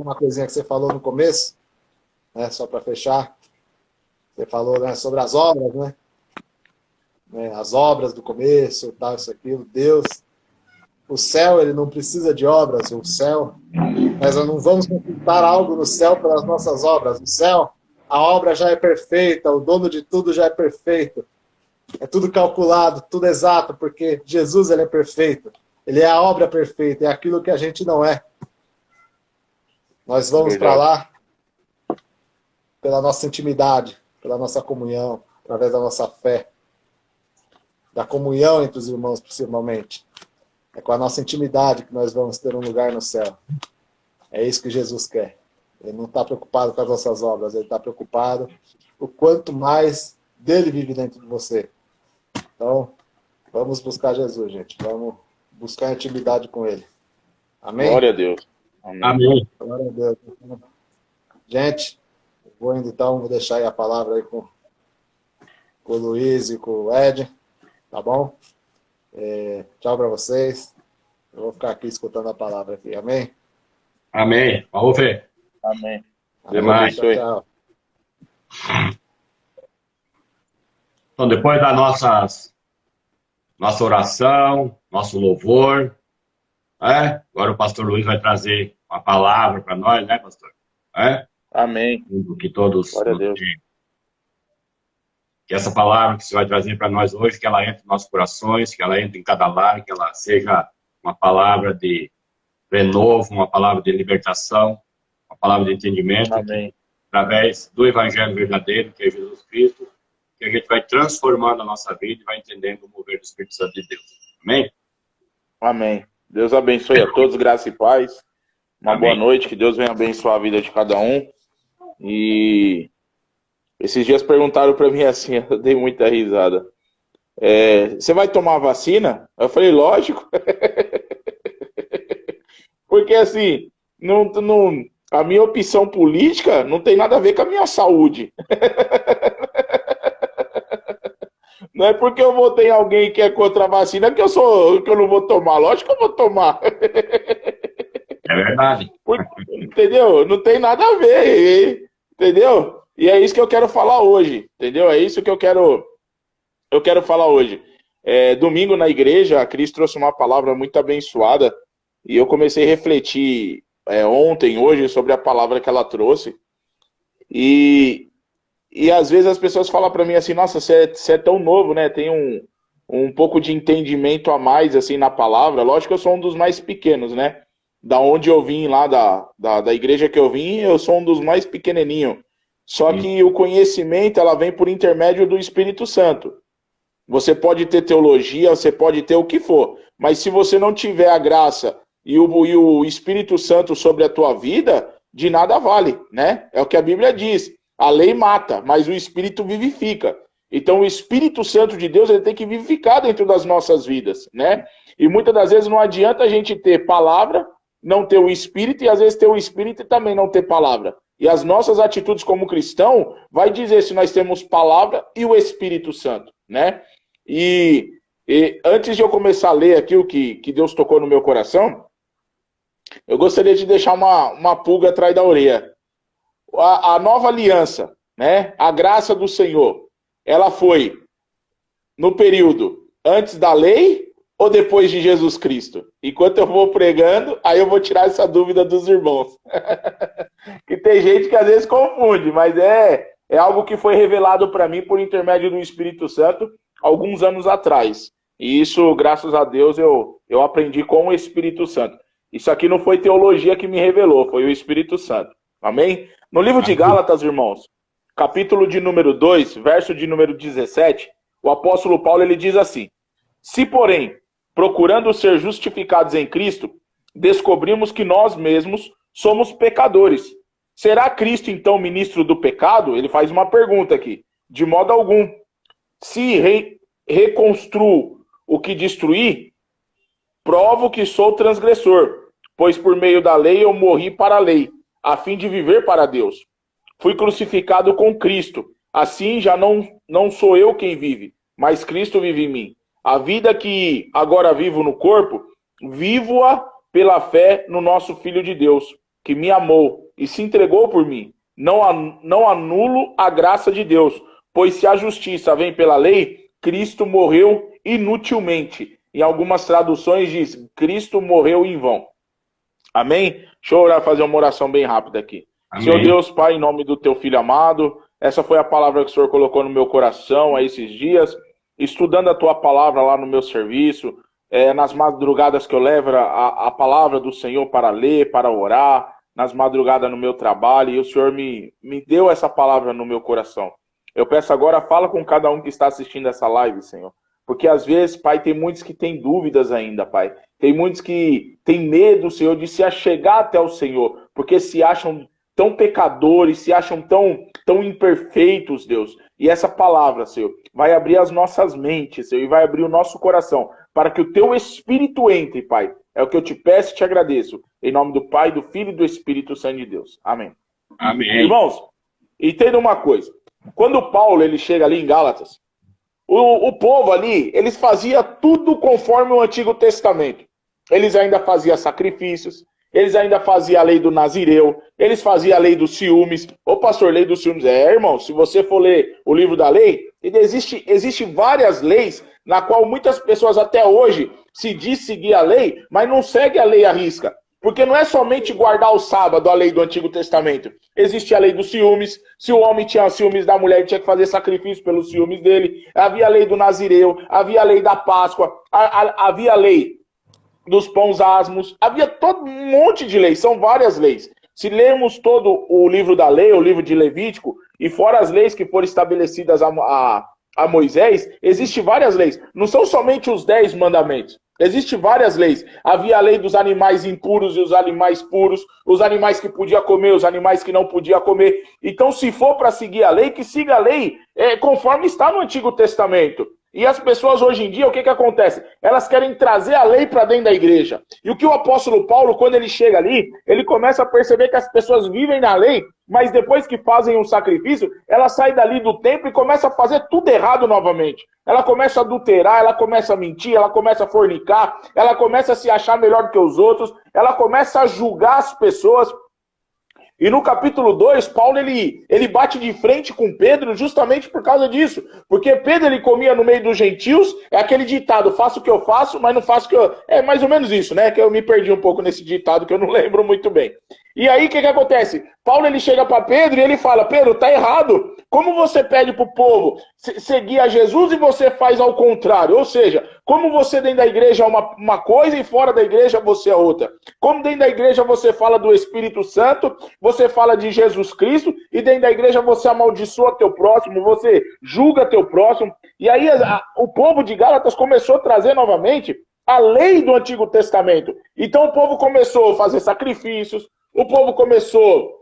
uma coisinha que você falou no começo, né, só para fechar. Você falou, né, sobre as obras, né? As obras do começo, tal, isso, aquilo. Deus, o céu, ele não precisa de obras. O céu, nós não vamos conquistar algo no céu pelas nossas obras. No céu, a obra já é perfeita, o dono de tudo já é perfeito. É tudo calculado, tudo exato, porque Jesus, ele é perfeito. Ele é a obra perfeita, é aquilo que a gente não é. Nós vamos para Verdade. lá pela nossa intimidade, pela nossa comunhão, através da nossa fé, da comunhão entre os irmãos, principalmente. É com a nossa intimidade que nós vamos ter um lugar no céu. É isso que Jesus quer. Ele não está preocupado com as nossas obras, ele está preocupado o quanto mais dele vive dentro de você. Então, vamos buscar Jesus, gente. Vamos buscar intimidade com ele. Amém? Glória a Deus. Amém. Amém. Glória a Deus. Gente, vou indo então, vou deixar aí a palavra aí com o Luiz e com o Ed, tá bom? Tchau para vocês. Eu vou ficar aqui escutando a palavra aqui. Amém? Amém. Vamos ver. Amém. Até Deus mais. abençoe. Tchau. Então, depois da nossa oração, nosso louvor, agora o pastor Luiz vai trazer uma palavra para nós, né, pastor? Amém. Que todos Glória a Deus. que essa palavra que você vai trazer para nós hoje, que ela entre nos nossos corações, que ela entre em cada lar, que ela seja uma palavra de renovo, uma palavra de libertação, uma palavra de entendimento, Amém. através do evangelho verdadeiro, que é Jesus Cristo, que a gente vai transformando a nossa vida e vai entendendo o mover do Espírito Santo de Deus. Amém? Amém. Deus abençoe a todos, graça e paz. Uma Amém. boa noite, que Deus venha abençoar a vida de cada um. E esses dias perguntaram para mim assim, eu dei muita risada. Você vai tomar a vacina? Eu falei, lógico. Porque assim, a minha opção política não tem nada a ver com a minha saúde. Não é porque eu votei em alguém que é contra a vacina que eu não vou tomar. Lógico que eu vou tomar. É verdade. Entendeu? Não tem nada a ver. Entendeu? E é isso que eu quero falar hoje. Entendeu? É isso que eu quero falar hoje. Domingo na igreja, a Cris trouxe uma palavra muito abençoada. E eu comecei a refletir ontem, hoje, sobre a palavra que ela trouxe. E às vezes as pessoas falam para mim assim, nossa, você é tão novo, né? Tem um pouco de entendimento a mais, assim, na palavra. Lógico que eu sou um dos mais pequenos, né? Da onde eu vim, lá da igreja que eu vim, eu sou um dos mais pequenininhos. Só que o conhecimento, ela vem por intermédio do Espírito Santo. Você pode ter teologia, você pode ter o que for. Mas se você não tiver a graça e o Espírito Santo sobre a tua vida, de nada vale, né? É o que a Bíblia diz. A lei mata, mas o Espírito vivifica. Então o Espírito Santo de Deus ele tem que vivificar dentro das nossas vidas, né? E muitas das vezes não adianta a gente ter palavra, não ter o Espírito, e às vezes ter o Espírito e também não ter palavra. E as nossas atitudes como cristão vai dizer se nós temos palavra e o Espírito Santo, né? E antes de eu começar a ler aqui o que Deus tocou no meu coração, eu gostaria de deixar uma pulga atrás da orelha. A nova aliança, né? A graça do Senhor, ela foi no período antes da lei ou depois de Jesus Cristo? Enquanto eu vou pregando, aí eu vou tirar essa dúvida dos irmãos. Que tem gente que às vezes confunde, mas é algo que foi revelado para mim por intermédio do Espírito Santo alguns anos atrás. E isso, graças a Deus, eu aprendi com o Espírito Santo. Isso aqui não foi teologia que me revelou, foi o Espírito Santo. Amém? No livro de Gálatas, irmãos, capítulo de número 2, verso de número 17, o apóstolo Paulo ele diz assim: se, porém, procurando ser justificados em Cristo, descobrimos que nós mesmos somos pecadores. Será Cristo, então, ministro do pecado? Ele faz uma pergunta aqui. De modo algum. Se reconstruo o que destruí, provo que sou transgressor, pois por meio da lei eu morri para a lei, a fim de viver para Deus. Fui crucificado com Cristo. Assim já não sou eu quem vive, mas Cristo vive em mim. A vida que agora vivo no corpo, vivo-a pela fé no nosso Filho de Deus, que me amou e se entregou por mim. Não anulo a graça de Deus, pois se a justiça vem pela lei, Cristo morreu inutilmente. Em algumas traduções diz, Cristo morreu em vão. Amém? Deixa eu orar, fazer uma oração bem rápida aqui. Amém. Senhor Deus, Pai, em nome do teu Filho amado, essa foi a palavra que o Senhor colocou no meu coração a esses dias, estudando a tua palavra lá no meu serviço, nas madrugadas que eu levo a palavra do Senhor para ler, para orar, nas madrugadas no meu trabalho, e o Senhor me deu essa palavra no meu coração. Eu peço agora, fala com cada um que está assistindo essa live, Senhor. Porque às vezes, Pai, tem muitos que têm dúvidas ainda, Pai. Tem muitos que têm medo, Senhor, de se achegar até o Senhor, porque se acham tão pecadores, se acham tão imperfeitos, Deus. E essa palavra, Senhor, vai abrir as nossas mentes, Senhor, e vai abrir o nosso coração, para que o teu Espírito entre, Pai. É o que eu te peço e te agradeço. Em nome do Pai, do Filho e do Espírito Santo de Deus. Amém. Amém. Irmãos, entenda uma coisa. Quando Paulo ele chega ali em Gálatas, o povo ali, eles faziam tudo conforme o Antigo Testamento. Eles ainda faziam sacrifícios, eles ainda faziam a lei do Nazireu, eles faziam a lei dos ciúmes. Ô pastor, lei dos ciúmes. Irmão, se você for ler o livro da lei, existe várias leis na qual muitas pessoas até hoje se diz seguir a lei, mas não segue a lei à risca. Porque não é somente guardar o sábado, a lei do Antigo Testamento. Existe a lei dos ciúmes. Se o homem tinha ciúmes da mulher, ele tinha que fazer sacrifício pelos ciúmes dele. Havia a lei do Nazireu, havia a lei da Páscoa, havia a lei dos pães asmos. Havia todo um monte de leis, são várias leis. Se lermos todo o livro da lei, o livro de Levítico, e fora as leis que foram estabelecidas a Moisés, existem várias leis. Não são somente os 10 mandamentos. Existem várias leis. Havia a lei dos animais impuros e os animais puros, os animais que podia comer, os animais que não podia comer. Então, se for para seguir a lei, que siga a lei conforme está no Antigo Testamento. E as pessoas hoje em dia, o que acontece? Elas querem trazer a lei para dentro da igreja. E o que o apóstolo Paulo, quando ele chega ali, ele começa a perceber que as pessoas vivem na lei, mas depois que fazem um sacrifício, ela sai dali do templo e começa a fazer tudo errado novamente. Ela começa a adulterar, ela começa a mentir, ela começa a fornicar, ela começa a se achar melhor do que os outros, ela começa a julgar as pessoas. E no capítulo 2, Paulo ele bate de frente com Pedro justamente por causa disso. Porque Pedro ele comia no meio dos gentios, é aquele ditado, faço o que eu faço, mas não faço o que eu... É mais ou menos isso, né? Que eu me perdi um pouco nesse ditado que eu não lembro muito bem. E aí o que acontece? Paulo ele chega para Pedro e ele fala, Pedro, tá errado. Como você pede para o povo seguir a Jesus e você faz ao contrário? Ou seja, como você dentro da igreja é uma coisa e fora da igreja você é outra. Como dentro da igreja você fala do Espírito Santo, você fala de Jesus Cristo, e dentro da igreja você amaldiçoa teu próximo, você julga teu próximo. E aí o povo de Gálatas começou a trazer novamente a lei do Antigo Testamento. Então o povo começou a fazer sacrifícios, o povo começou,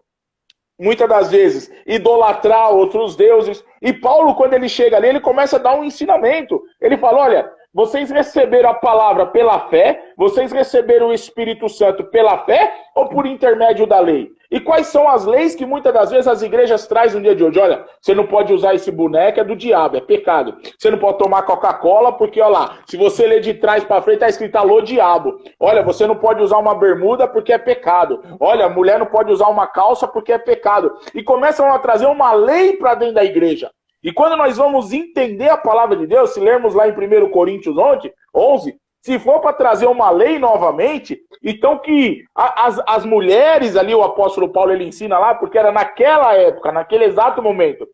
muitas das vezes, idolatrar outros deuses. E Paulo, quando ele chega ali, ele começa a dar um ensinamento. Ele fala, olha, vocês receberam a palavra pela fé, vocês receberam o Espírito Santo pela fé ou por intermédio da lei? E quais são as leis que muitas das vezes as igrejas trazem no dia de hoje? Olha, você não pode usar esse boneco, é do diabo, é pecado. Você não pode tomar Coca-Cola porque, olha lá, se você ler de trás para frente, está escrito alô diabo. Olha, você não pode usar uma bermuda porque é pecado. Olha, a mulher não pode usar uma calça porque é pecado. E começam a trazer uma lei para dentro da igreja. E quando nós vamos entender a palavra de Deus, se lermos lá em 1 Coríntios 11, se for para trazer uma lei novamente, então que as mulheres ali, o apóstolo Paulo ele ensina lá, porque era naquela época, naquele exato momento.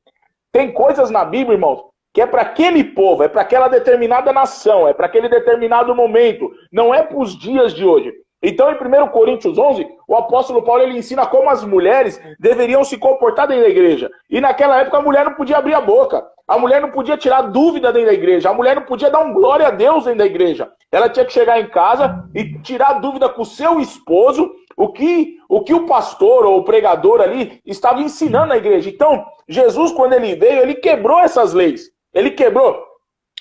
Tem coisas na Bíblia, irmãos, que é para aquele povo, é para aquela determinada nação, é para aquele determinado momento, não é para os dias de hoje. Então, em 1 Coríntios 11, o apóstolo Paulo ele ensina como as mulheres deveriam se comportar dentro da igreja. E naquela época a mulher não podia abrir a boca. A mulher não podia tirar dúvida dentro da igreja. A mulher não podia dar um glória a Deus dentro da igreja. Ela tinha que chegar em casa e tirar dúvida com o seu esposo o que o pastor ou o pregador ali estava ensinando na igreja. Então, Jesus, quando ele veio, ele quebrou essas leis. Ele quebrou.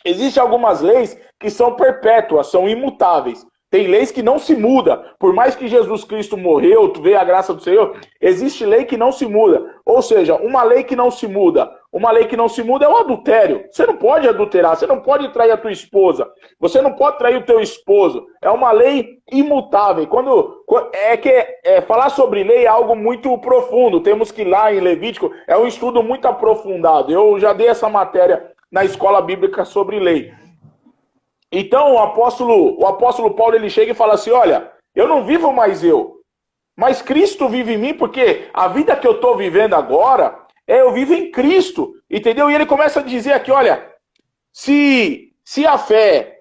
Existem algumas leis que são perpétuas, são imutáveis. Tem leis que não se muda. Por mais que Jesus Cristo morreu, tu vê a graça do Senhor, existe lei que não se muda. Ou seja, uma lei que não se muda. uma lei que não se muda é o adultério. Você não pode adulterar, você não pode trair a tua esposa, você não pode trair o teu esposo. É uma lei imutável. Falar sobre lei é algo muito profundo. Temos que ir lá em Levítico, é um estudo muito aprofundado. Eu já dei essa matéria na escola bíblica sobre lei. Então o apóstolo Paulo, ele chega e fala assim, olha, eu não vivo mais eu, mas Cristo vive em mim, porque a vida que eu estou vivendo agora, eu vivo em Cristo, entendeu? E ele começa a dizer aqui, olha, se a fé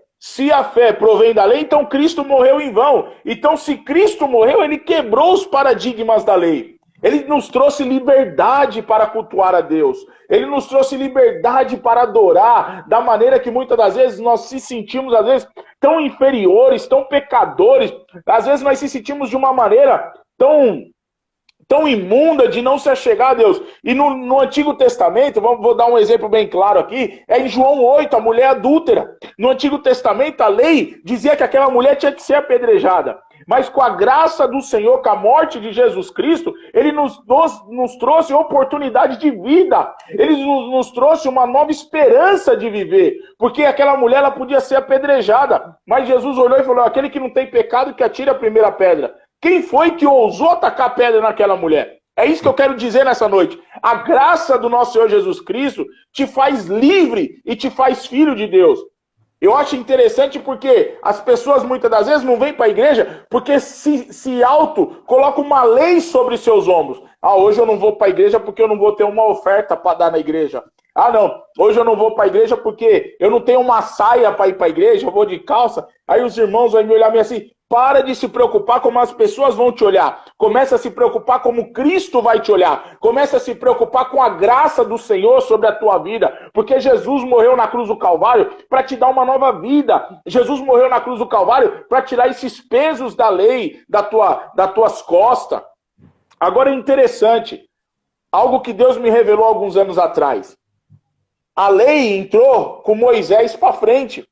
provém da lei, então Cristo morreu em vão. Então se Cristo morreu, ele quebrou os paradigmas da lei. Ele nos trouxe liberdade para cultuar a Deus. Ele nos trouxe liberdade para adorar, da maneira que muitas das vezes nós se sentimos, às vezes, tão inferiores, tão pecadores. Às vezes nós se sentimos de uma maneira tão imunda de não se achegar a Deus. E no Antigo Testamento, vou dar um exemplo bem claro aqui, é em João 8, a mulher adúltera. No Antigo Testamento, a lei dizia que aquela mulher tinha que ser apedrejada. Mas com a graça do Senhor, com a morte de Jesus Cristo, Ele nos trouxe oportunidade de vida. Ele nos trouxe uma nova esperança de viver. Porque aquela mulher, ela podia ser apedrejada. Mas Jesus olhou e falou, aquele que não tem pecado, que atire a primeira pedra. Quem foi que ousou atacar a pedra naquela mulher? É isso que eu quero dizer nessa noite. A graça do nosso Senhor Jesus Cristo te faz livre e te faz filho de Deus. Eu acho interessante porque as pessoas muitas das vezes não vêm para a igreja porque se colocam uma lei sobre seus ombros. Ah, hoje eu não vou para a igreja porque eu não vou ter uma oferta para dar na igreja. Ah, não, hoje eu não vou para a igreja porque eu não tenho uma saia para ir para a igreja, eu vou de calça. Aí os irmãos vão me olhar meio assim, para de se preocupar como as pessoas vão te olhar. Começa a se preocupar como Cristo vai te olhar. Começa a se preocupar com a graça do Senhor sobre a tua vida. Porque Jesus morreu na cruz do Calvário para te dar uma nova vida. Jesus morreu na cruz do Calvário para tirar esses pesos da lei das tuas costas. Agora é interessante. Algo que Deus me revelou alguns anos atrás. A lei entrou com Moisés para frente.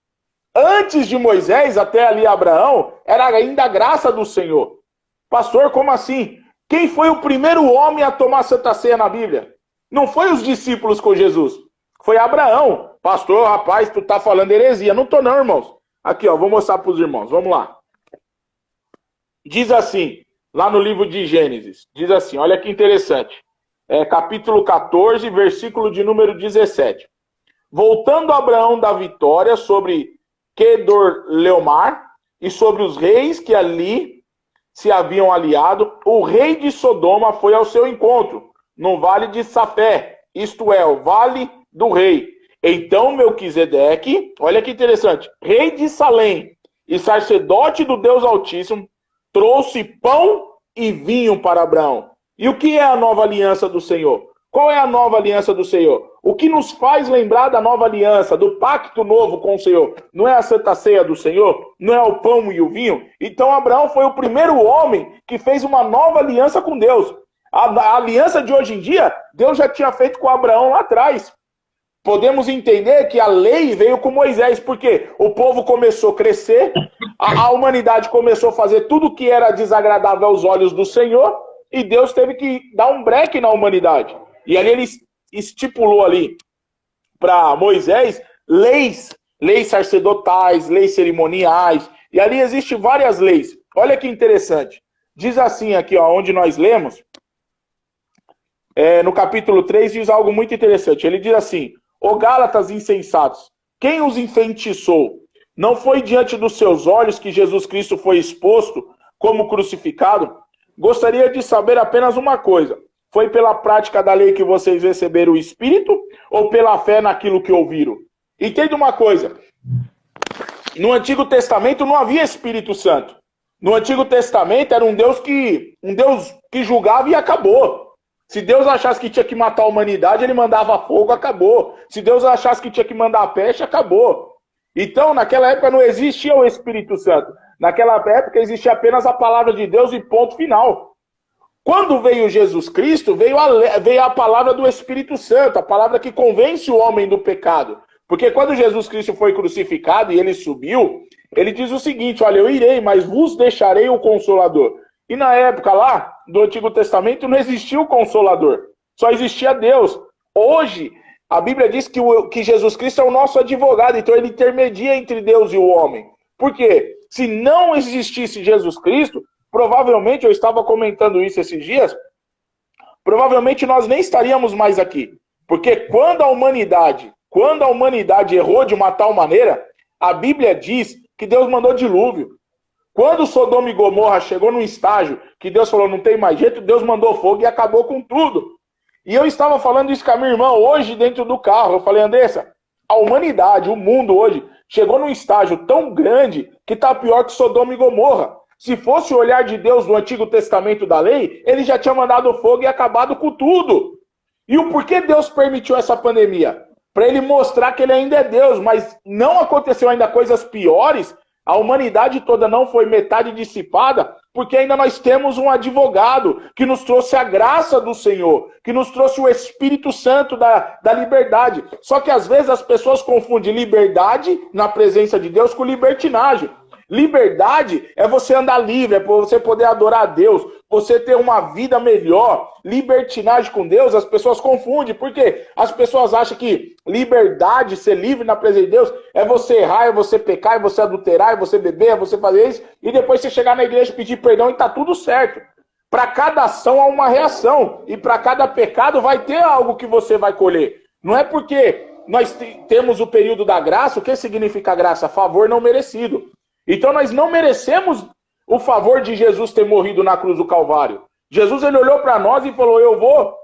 Antes de Moisés, até ali Abraão, era ainda a graça do Senhor. Pastor, como assim? Quem foi o primeiro homem a tomar Santa Ceia na Bíblia? Não foi os discípulos com Jesus. Foi Abraão. Pastor, rapaz, tu tá falando heresia. Não tô não, irmãos. Aqui, ó, vou mostrar para os irmãos. Vamos lá. Diz assim, lá no livro de Gênesis. Diz assim, olha que interessante. Capítulo 14, versículo de número 17. Voltando Abraão da vitória sobre Quedorlaomer e sobre os reis que ali se haviam aliado, o rei de Sodoma foi ao seu encontro, no vale de Safé, isto é, o vale do rei. Então Melquisedeque, olha que interessante, rei de Salém e sacerdote do Deus Altíssimo, trouxe pão e vinho para Abraão. E o que é a nova aliança do Senhor? Qual é a nova aliança do Senhor? O que nos faz lembrar da nova aliança, do pacto novo com o Senhor? Não é a Santa Ceia do Senhor? Não é o pão e o vinho? Então Abraão foi o primeiro homem que fez uma nova aliança com Deus. A aliança de hoje em dia, Deus já tinha feito com Abraão lá atrás. Podemos entender que a lei veio com Moisés, porque o povo começou a crescer, a humanidade começou a fazer tudo que era desagradável aos olhos do Senhor, e Deus teve que dar um break na humanidade. E ali ele estipulou ali para Moisés leis sacerdotais, leis cerimoniais, e ali existem várias leis. Olha que interessante. Diz assim aqui, ó, onde nós lemos, no capítulo 3, diz algo muito interessante. Ele diz assim, ó Gálatas insensatos, quem os enfeitiçou? Não foi diante dos seus olhos que Jesus Cristo foi exposto como crucificado? Gostaria de saber apenas uma coisa. Foi pela prática da lei que vocês receberam o Espírito ou pela fé naquilo que ouviram? Entenda uma coisa. No Antigo Testamento não havia Espírito Santo. No Antigo Testamento era um Deus que julgava e acabou. Se Deus achasse que tinha que matar a humanidade, ele mandava fogo, acabou. Se Deus achasse que tinha que mandar a peste, acabou. Então, naquela época não existia o Espírito Santo. Naquela época existia apenas a palavra de Deus e ponto final. Quando veio Jesus Cristo, veio a palavra do Espírito Santo, a palavra que convence o homem do pecado. Porque quando Jesus Cristo foi crucificado e ele subiu, ele diz o seguinte, olha, eu irei, mas vos deixarei o Consolador. E na época lá, do Antigo Testamento, não existia o Consolador, só existia Deus. Hoje, A Bíblia diz que Jesus Cristo é o nosso advogado, então ele intermedia entre Deus e o homem. Por quê? Se não existisse Jesus Cristo, provavelmente, eu estava comentando isso esses dias, provavelmente nós nem estaríamos mais aqui. Porque quando a humanidade errou de uma tal maneira, a Bíblia diz que Deus mandou dilúvio. Quando Sodoma e Gomorra chegou num estágio que Deus falou, não tem mais jeito, Deus mandou fogo e acabou com tudo. E eu estava falando isso com a minha irmã hoje dentro do carro. Eu falei, Andressa, a humanidade, o mundo hoje, chegou num estágio tão grande que está pior que Sodoma e Gomorra. Se fosse o olhar de Deus no Antigo Testamento da lei, ele já tinha mandado fogo e acabado com tudo. E o porquê Deus permitiu essa pandemia? Para ele mostrar que ele ainda é Deus, mas não aconteceu ainda coisas piores. A humanidade toda não foi metade dissipada, porque ainda nós temos um advogado que nos trouxe a graça do Senhor, que nos trouxe o Espírito Santo da liberdade. Só que às vezes as pessoas confundem liberdade na presença de Deus com libertinagem. Liberdade é você andar livre, é você poder adorar a Deus, você ter uma vida melhor. Libertinagem com Deus, as pessoas confundem, porque as pessoas acham que liberdade, ser livre na presença de Deus, é você errar, é você pecar, é você adulterar, é você beber, é você fazer isso, e depois você chegar na igreja e pedir perdão e tá tudo certo. Para cada ação há uma reação, e para cada pecado vai ter algo que você vai colher. Não é porque nós temos o período da graça. O que significa graça? Favor não merecido. Então nós não merecemos o favor de Jesus ter morrido na cruz do Calvário. Jesus, ele olhou para nós e falou, eu vou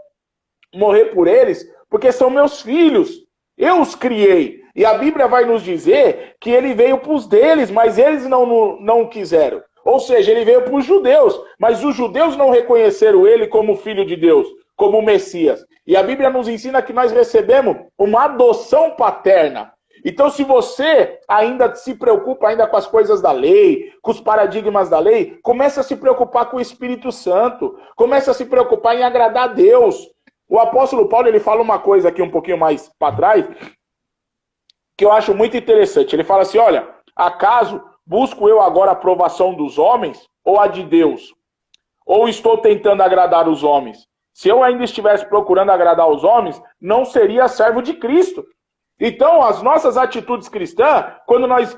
morrer por eles, porque são meus filhos. Eu os criei. E a Bíblia vai nos dizer que ele veio para os deles, mas eles não quiseram. Ou seja, ele veio para os judeus, mas os judeus não reconheceram ele como filho de Deus, como Messias. E a Bíblia nos ensina que nós recebemos uma adoção paterna. Então, se você ainda se preocupa ainda com as coisas da lei, com os paradigmas da lei, comece a se preocupar com o Espírito Santo. Comece a se preocupar em agradar a Deus. O apóstolo Paulo, ele fala uma coisa aqui um pouquinho mais para trás, que eu acho muito interessante. Ele fala assim, olha, acaso busco eu agora a aprovação dos homens ou a de Deus? Ou estou tentando agradar os homens? Se eu ainda estivesse procurando agradar os homens, não seria servo de Cristo. Então, as nossas atitudes cristãs, quando nós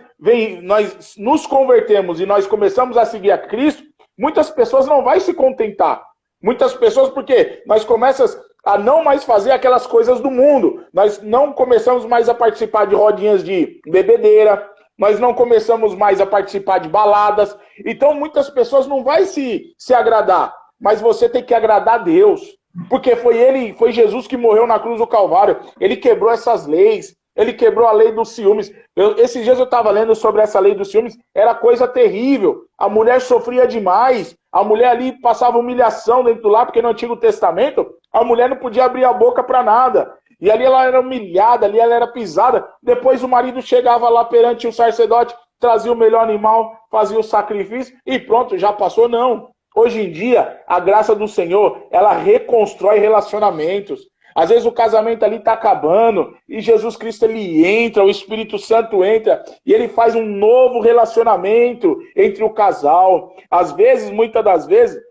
nos convertemos e nós começamos a seguir a Cristo, muitas pessoas não vão se contentar. Muitas pessoas, porque nós começamos a não mais fazer aquelas coisas do mundo. Nós não começamos mais a participar de rodinhas de bebedeira. Nós não começamos mais a participar de baladas. Então, muitas pessoas não vão se agradar. Mas você tem que agradar a Deus. Porque foi Jesus que morreu na cruz do Calvário. Ele quebrou essas leis. Ele quebrou a lei dos ciúmes. Esses dias eu estava lendo sobre essa lei dos ciúmes. Era coisa terrível. A mulher sofria demais. A mulher ali passava humilhação dentro do lar, porque no Antigo Testamento a mulher não podia abrir a boca para nada. E ali ela era humilhada, ali ela era pisada. Depois o marido chegava lá perante o sacerdote, trazia o melhor animal, fazia o sacrifício e pronto, já passou. Não. Hoje em dia, a graça do Senhor, ela reconstrói relacionamentos. Às vezes o casamento ali está acabando e Jesus Cristo, ele entra, o Espírito Santo entra e ele faz um novo relacionamento entre o casal. Às vezes, muitas das vezes,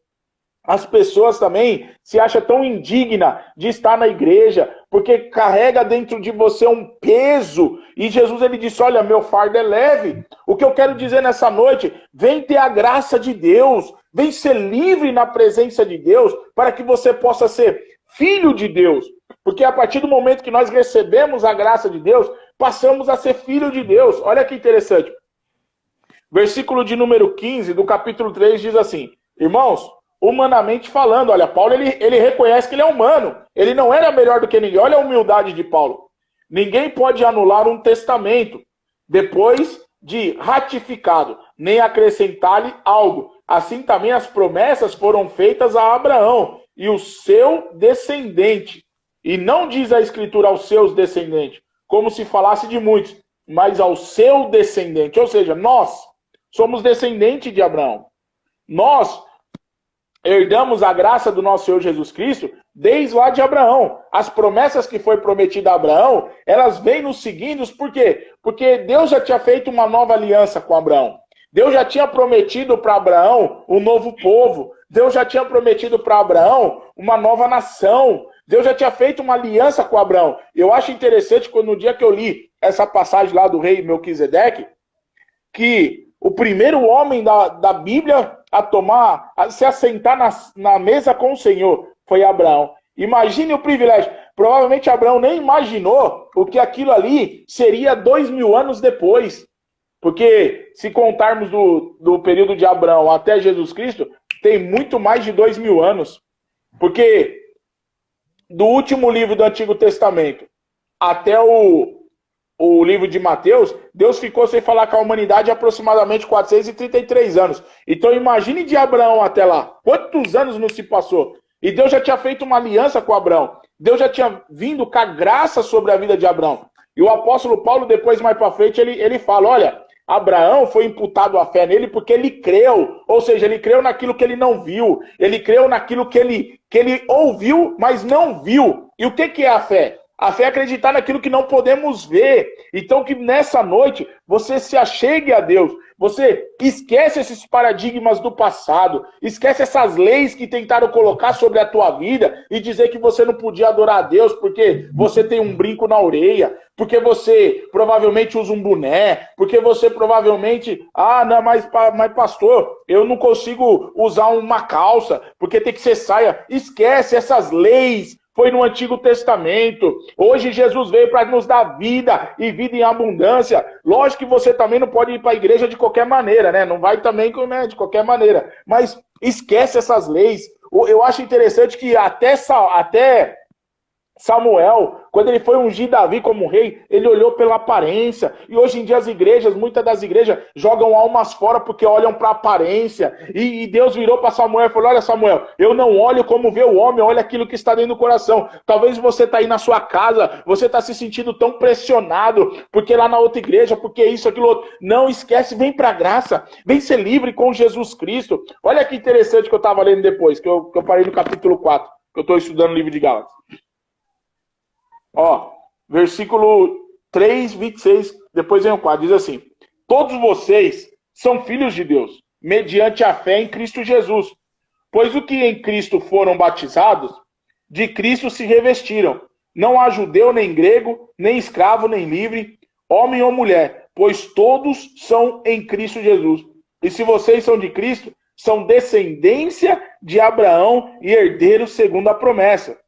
as pessoas também se acham tão indignas de estar na igreja, porque carrega dentro de você um peso. E Jesus, ele disse, olha, meu fardo é leve. O que eu quero dizer nessa noite, vem ter a graça de Deus, vem ser livre na presença de Deus, para que você possa ser filho de Deus. Porque a partir do momento que nós recebemos a graça de Deus, passamos a ser filho de Deus. Olha que interessante. Versículo de número 15 do capítulo 3 diz assim, irmãos, humanamente falando, olha, Paulo ele reconhece que ele é humano. Ele não era melhor do que ninguém. Olha a humildade de Paulo. Ninguém pode anular um testamento depois de ratificado, nem acrescentar-lhe algo. Assim também as promessas foram feitas a Abraão e o seu descendente. E não diz a Escritura aos seus descendentes, como se falasse de muitos, mas ao seu descendente. Ou seja, nós somos descendentes de Abraão. Nós herdamos a graça do nosso Senhor Jesus Cristo desde lá de Abraão. As promessas que foi prometida a Abraão, elas vêm nos seguindo, por quê? Porque Deus já tinha feito uma nova aliança com Abraão. Deus já tinha prometido para Abraão um novo povo. Deus já tinha prometido para Abraão uma nova nação. Deus já tinha feito uma aliança com Abraão. Eu acho interessante quando no dia que eu li essa passagem lá do rei Melquisedeque, que o primeiro homem da Bíblia a se assentar na mesa com o Senhor foi Abraão. Imagine o privilégio. Provavelmente Abraão nem imaginou o que aquilo ali seria 2000 anos depois. Porque se contarmos do período de Abraão até Jesus Cristo, tem muito mais de 2000 anos. Porque do último livro do Antigo Testamento até o livro de Mateus, Deus ficou sem falar com a humanidade aproximadamente 433 anos. Então imagine de Abraão até lá. Quantos anos não se passou? E Deus já tinha feito uma aliança com Abraão. Deus já tinha vindo com a graça sobre a vida de Abraão. E o apóstolo Paulo, depois mais para frente, ele fala, olha, Abraão foi imputado a fé nele porque ele creu. Ou seja, ele creu naquilo que ele não viu. Ele creu naquilo que ele ouviu, mas não viu. E o que é a fé? A fé é acreditar naquilo que não podemos ver. Então que nessa noite você se achegue a Deus. Você esquece esses paradigmas do passado. Esquece essas leis que tentaram colocar sobre a tua vida e dizer que você não podia adorar a Deus porque você tem um brinco na orelha, porque você provavelmente usa um boné, porque você provavelmente... não, mas pastor, eu não consigo usar uma calça, porque tem que ser saia. Esquece essas leis. Foi no Antigo Testamento. Hoje Jesus veio para nos dar vida e vida em abundância. Lógico que você também não pode ir para a igreja de qualquer maneira, né? Não vai também de qualquer maneira. Mas esquece essas leis. Eu acho interessante que até Samuel, quando ele foi ungir Davi como rei, ele olhou pela aparência. E hoje em dia as igrejas, muitas das igrejas, jogam almas fora porque olham para a aparência. E Deus virou para Samuel e falou, olha Samuel, eu não olho como vê o homem, olha aquilo que está dentro do coração. Talvez você está aí na sua casa, você está se sentindo tão pressionado, porque lá na outra igreja, porque isso, aquilo outro. Não esquece, vem para a graça, vem ser livre com Jesus Cristo. Olha que interessante que eu estava lendo depois, que eu parei no capítulo 4, que eu estou estudando o livro de Gálatas. Versículo 3, 26, depois vem o 4, diz assim: todos vocês são filhos de Deus, mediante a fé em Cristo Jesus. Pois o que em Cristo foram batizados, de Cristo se revestiram. Não há judeu, nem grego, nem escravo, nem livre, homem ou mulher, pois todos são em Cristo Jesus. E se vocês são de Cristo, são descendência de Abraão e herdeiros segundo a promessa.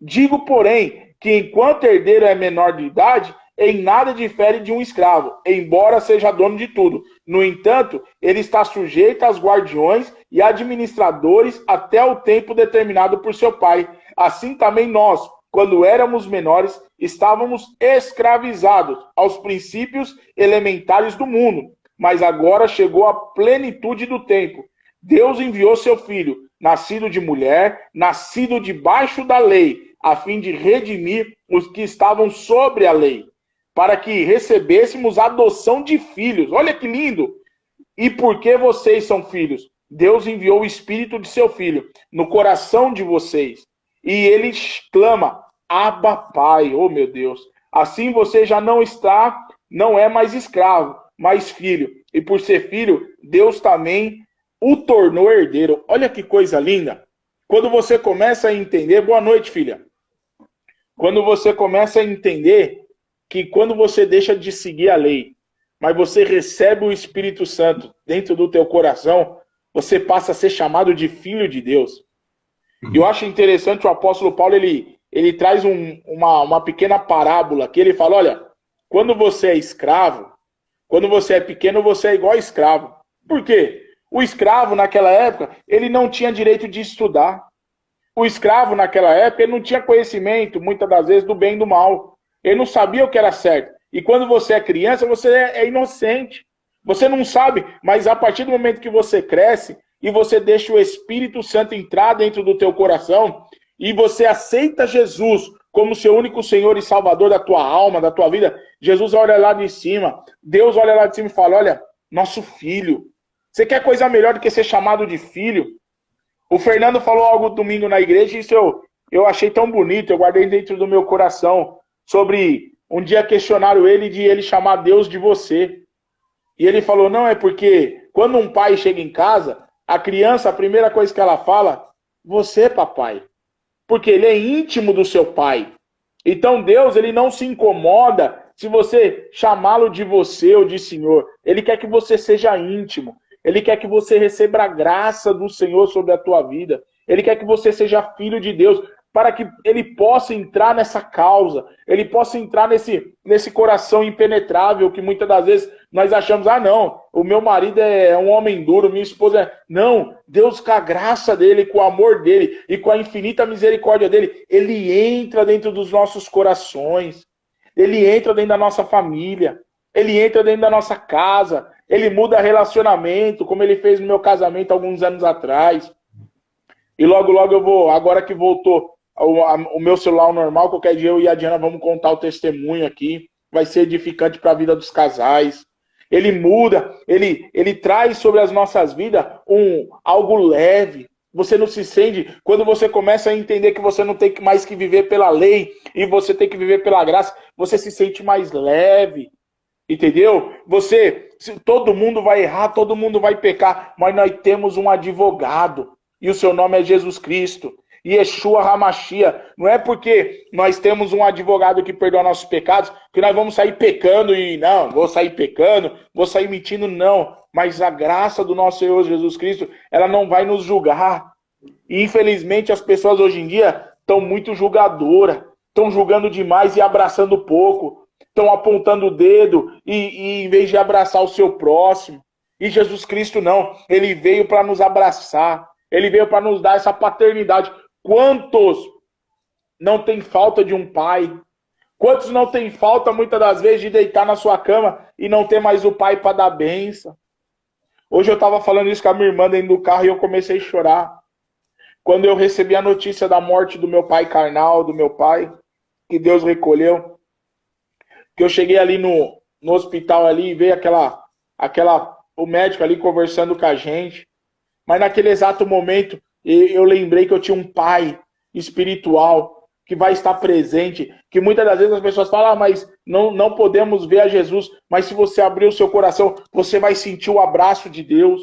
Digo, porém, que enquanto herdeiro é menor de idade, em nada difere de um escravo, embora seja dono de tudo. No entanto, ele está sujeito aos guardiões e administradores até o tempo determinado por seu pai. Assim também nós, quando éramos menores, estávamos escravizados aos princípios elementares do mundo. Mas agora chegou a plenitude do tempo. Deus enviou seu filho, nascido de mulher, nascido debaixo da lei, a fim de redimir os que estavam sobre a lei, para que recebêssemos a adoção de filhos. Olha que lindo! E porque vocês são filhos, Deus enviou o Espírito de seu Filho no coração de vocês. E ele clama, Abba, Pai. Oh, meu Deus! Assim você já não é mais escravo, mas filho. E por ser filho, Deus também o tornou herdeiro. Olha que coisa linda! Quando você começa a entender... Boa noite, filha. Quando você começa a entender que quando você deixa de seguir a lei, mas você recebe o Espírito Santo dentro do teu coração, você passa a ser chamado de filho de Deus. E eu acho interessante o apóstolo Paulo, ele traz uma pequena parábola, que ele fala, olha, quando você é escravo, quando você é pequeno, você é igual a escravo. Por quê? O escravo, naquela época, ele não tinha direito de estudar. O escravo, naquela época, ele não tinha conhecimento, muitas das vezes, do bem e do mal. Ele não sabia o que era certo. E quando você é criança, você é inocente. Você não sabe, mas a partir do momento que você cresce e você deixa o Espírito Santo entrar dentro do teu coração e você aceita Jesus como seu único Senhor e Salvador da tua alma, da tua vida, Jesus olha lá de cima, Deus olha lá de cima e fala, olha, nosso filho. Você quer coisa melhor do que ser chamado de filho? O Fernando falou algo domingo na igreja e isso eu achei tão bonito, eu guardei dentro do meu coração, sobre um dia questionaram ele de ele chamar Deus de você. E ele falou, não, é porque quando um pai chega em casa, a criança, a primeira coisa que ela fala, você, papai. porque ele é íntimo do seu Pai. Então Deus, ele não se incomoda se você chamá-lo de você ou de Senhor. Ele quer que você seja íntimo. Ele quer que você receba a graça do Senhor sobre a tua vida. Ele quer que você seja filho de Deus, para que ele possa entrar nessa causa, ele possa entrar nesse coração impenetrável que muitas das vezes nós achamos, ah não, o meu marido é um homem duro, minha esposa é... Não, Deus com a graça dele, com o amor dele e com a infinita misericórdia dele, ele entra dentro dos nossos corações, ele entra dentro da nossa família, ele entra dentro da nossa casa, ele muda relacionamento, como ele fez no meu casamento alguns anos atrás. E logo, logo eu vou, agora que voltou o meu celular normal, qualquer dia eu e a Diana vamos contar o testemunho aqui. Vai ser edificante para a vida dos casais. Ele muda, ele traz sobre as nossas vidas algo leve. Você não se sente, quando você começa a entender que você não tem mais que viver pela lei e você tem que viver pela graça, você se sente mais leve. Entendeu? Todo mundo vai errar, todo mundo vai pecar, mas nós temos um advogado. E o seu nome é Jesus Cristo. Yeshua HaMashiach. Não é porque nós temos um advogado que perdoa nossos pecados que nós vamos sair pecando e não, vou sair pecando, vou sair mentindo, não. Mas a graça do nosso Senhor Jesus Cristo, ela não vai nos julgar. E infelizmente as pessoas hoje em dia estão muito julgadoras, estão julgando demais e abraçando pouco, estão apontando o dedo e em vez de abraçar o seu próximo. E Jesus Cristo não, ele veio para nos abraçar, ele veio para nos dar essa paternidade. Quantos não tem falta de um pai? Quantos não tem falta, muitas das vezes, de deitar na sua cama e não ter mais o pai para dar bênção? Hoje eu estava falando isso com a minha irmã dentro do carro e eu comecei a chorar. Quando eu recebi a notícia da morte do meu pai carnal, do meu pai, que Deus recolheu, que eu cheguei ali no hospital ali e veio o médico ali conversando com a gente. Mas naquele exato momento, eu lembrei que eu tinha um pai espiritual que vai estar presente, que muitas das vezes as pessoas falam, mas não podemos ver a Jesus, mas se você abrir o seu coração, você vai sentir o abraço de Deus.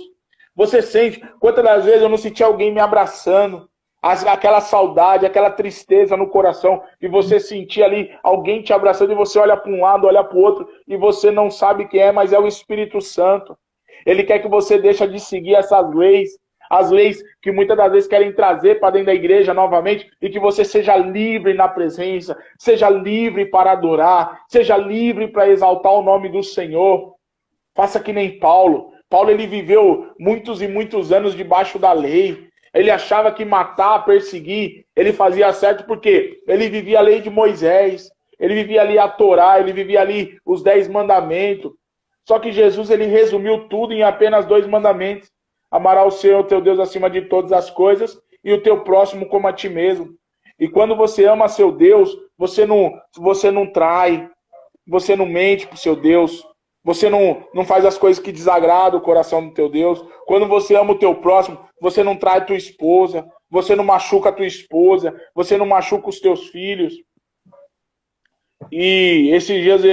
Você sente, quantas das vezes eu não senti alguém me abraçando, aquela saudade, aquela tristeza no coração, e você sentir ali alguém te abraçando, e você olha para um lado, olha para o outro, e você não sabe quem é, mas é o Espírito Santo. Ele quer que você deixe de seguir essas leis, as leis que muitas das vezes querem trazer para dentro da igreja novamente, e que você seja livre na presença, seja livre para adorar, seja livre para exaltar o nome do Senhor. Faça que nem Paulo. Paulo, ele viveu muitos e muitos anos debaixo da lei. Ele achava que matar, perseguir, ele fazia certo porque ele vivia a lei de Moisés, ele vivia ali a Torá, ele vivia ali os 10 mandamentos. Só que Jesus, ele resumiu tudo em apenas 2 mandamentos. Amarás o Senhor, teu Deus, acima de todas as coisas, e o teu próximo como a ti mesmo. E quando você ama seu Deus, você não trai, você não mente para o seu Deus, você não faz as coisas que desagradam o coração do teu Deus. Quando você ama o teu próximo, você não trai a tua esposa, você não machuca a tua esposa, você não machuca os teus filhos. E esses dias,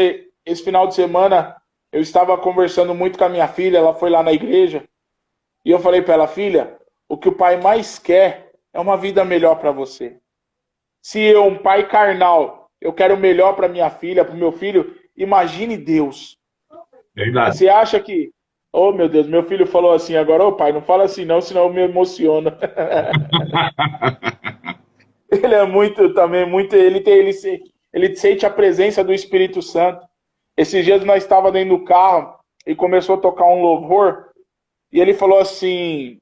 esse final de semana, eu estava conversando muito com a minha filha, ela foi lá na igreja, e eu falei para ela, filha, o que o pai mais quer é uma vida melhor para você. Se eu, um pai carnal, eu quero o melhor para minha filha, para o meu filho, imagine Deus. Verdade. Você acha que... Oh, meu Deus, meu filho falou assim agora, ô pai, não fala assim não, senão eu me emociono. Ele é ele sente a presença do Espírito Santo. Esses dias nós estávamos dentro do carro e começou a tocar um louvor, e ele falou assim,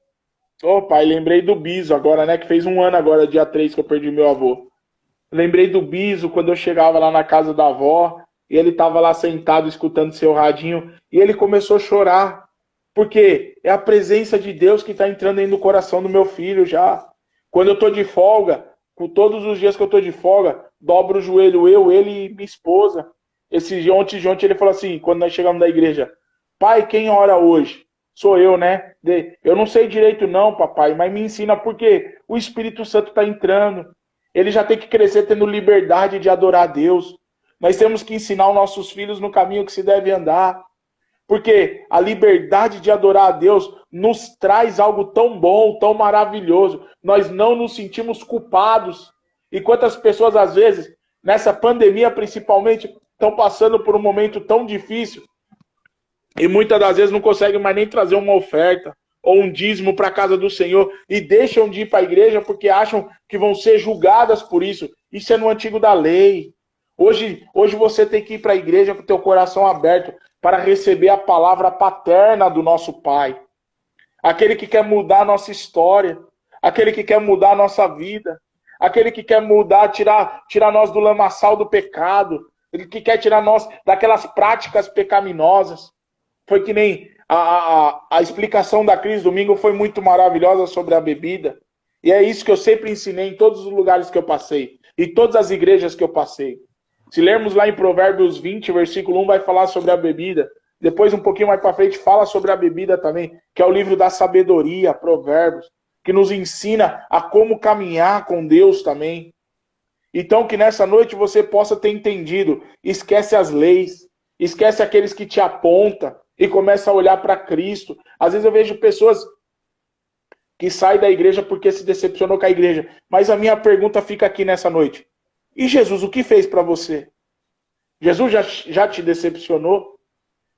ô pai, lembrei do Biso agora, né, que fez 1 ano agora, dia 3, que eu perdi meu avô. Lembrei do Biso quando eu chegava lá na casa da avó, e ele estava lá sentado escutando seu radinho, e ele começou a chorar, porque é a presença de Deus que está entrando dentro do coração do meu filho já. Quando eu estou de folga, por todos os dias que eu estou de folga, dobro o joelho, ele e minha esposa. Ontem ele falou assim, quando nós chegamos da igreja, pai, quem ora hoje? Sou eu, né? Eu não sei direito não, papai, mas me ensina porque o Espírito Santo está entrando. Ele já tem que crescer tendo liberdade de adorar a Deus. Nós temos que ensinar os nossos filhos no caminho que se deve andar. Porque a liberdade de adorar a Deus nos traz algo tão bom, tão maravilhoso. Nós não nos sentimos culpados. E quantas pessoas, às vezes, nessa pandemia principalmente, estão passando por um momento tão difícil e muitas das vezes não conseguem mais nem trazer uma oferta ou um dízimo para a casa do Senhor e deixam de ir para a igreja porque acham que vão ser julgadas por isso. Isso é no antigo da lei. Hoje você tem que ir para a igreja com o teu coração aberto para receber a palavra paterna do nosso Pai. Aquele que quer mudar a nossa história, aquele que quer mudar a nossa vida, aquele que quer mudar, tirar nós do lamaçal do pecado, ele que quer tirar nós daquelas práticas pecaminosas. Foi que nem a explicação da Cris domingo foi muito maravilhosa sobre a bebida. E é isso que eu sempre ensinei em todos os lugares que eu passei, em todas as igrejas que eu passei. Se lermos lá em Provérbios 20, versículo 1, vai falar sobre a bebida. Depois, um pouquinho mais para frente, fala sobre a bebida também, que é o livro da sabedoria, Provérbios, que nos ensina a como caminhar com Deus também. Então, que nessa noite você possa ter entendido. Esquece as leis, esquece aqueles que te apontam e começa a olhar para Cristo. Às vezes eu vejo pessoas que saem da igreja porque se decepcionou com a igreja. Mas a minha pergunta fica aqui nessa noite. E Jesus, o que fez para você? Jesus já te decepcionou?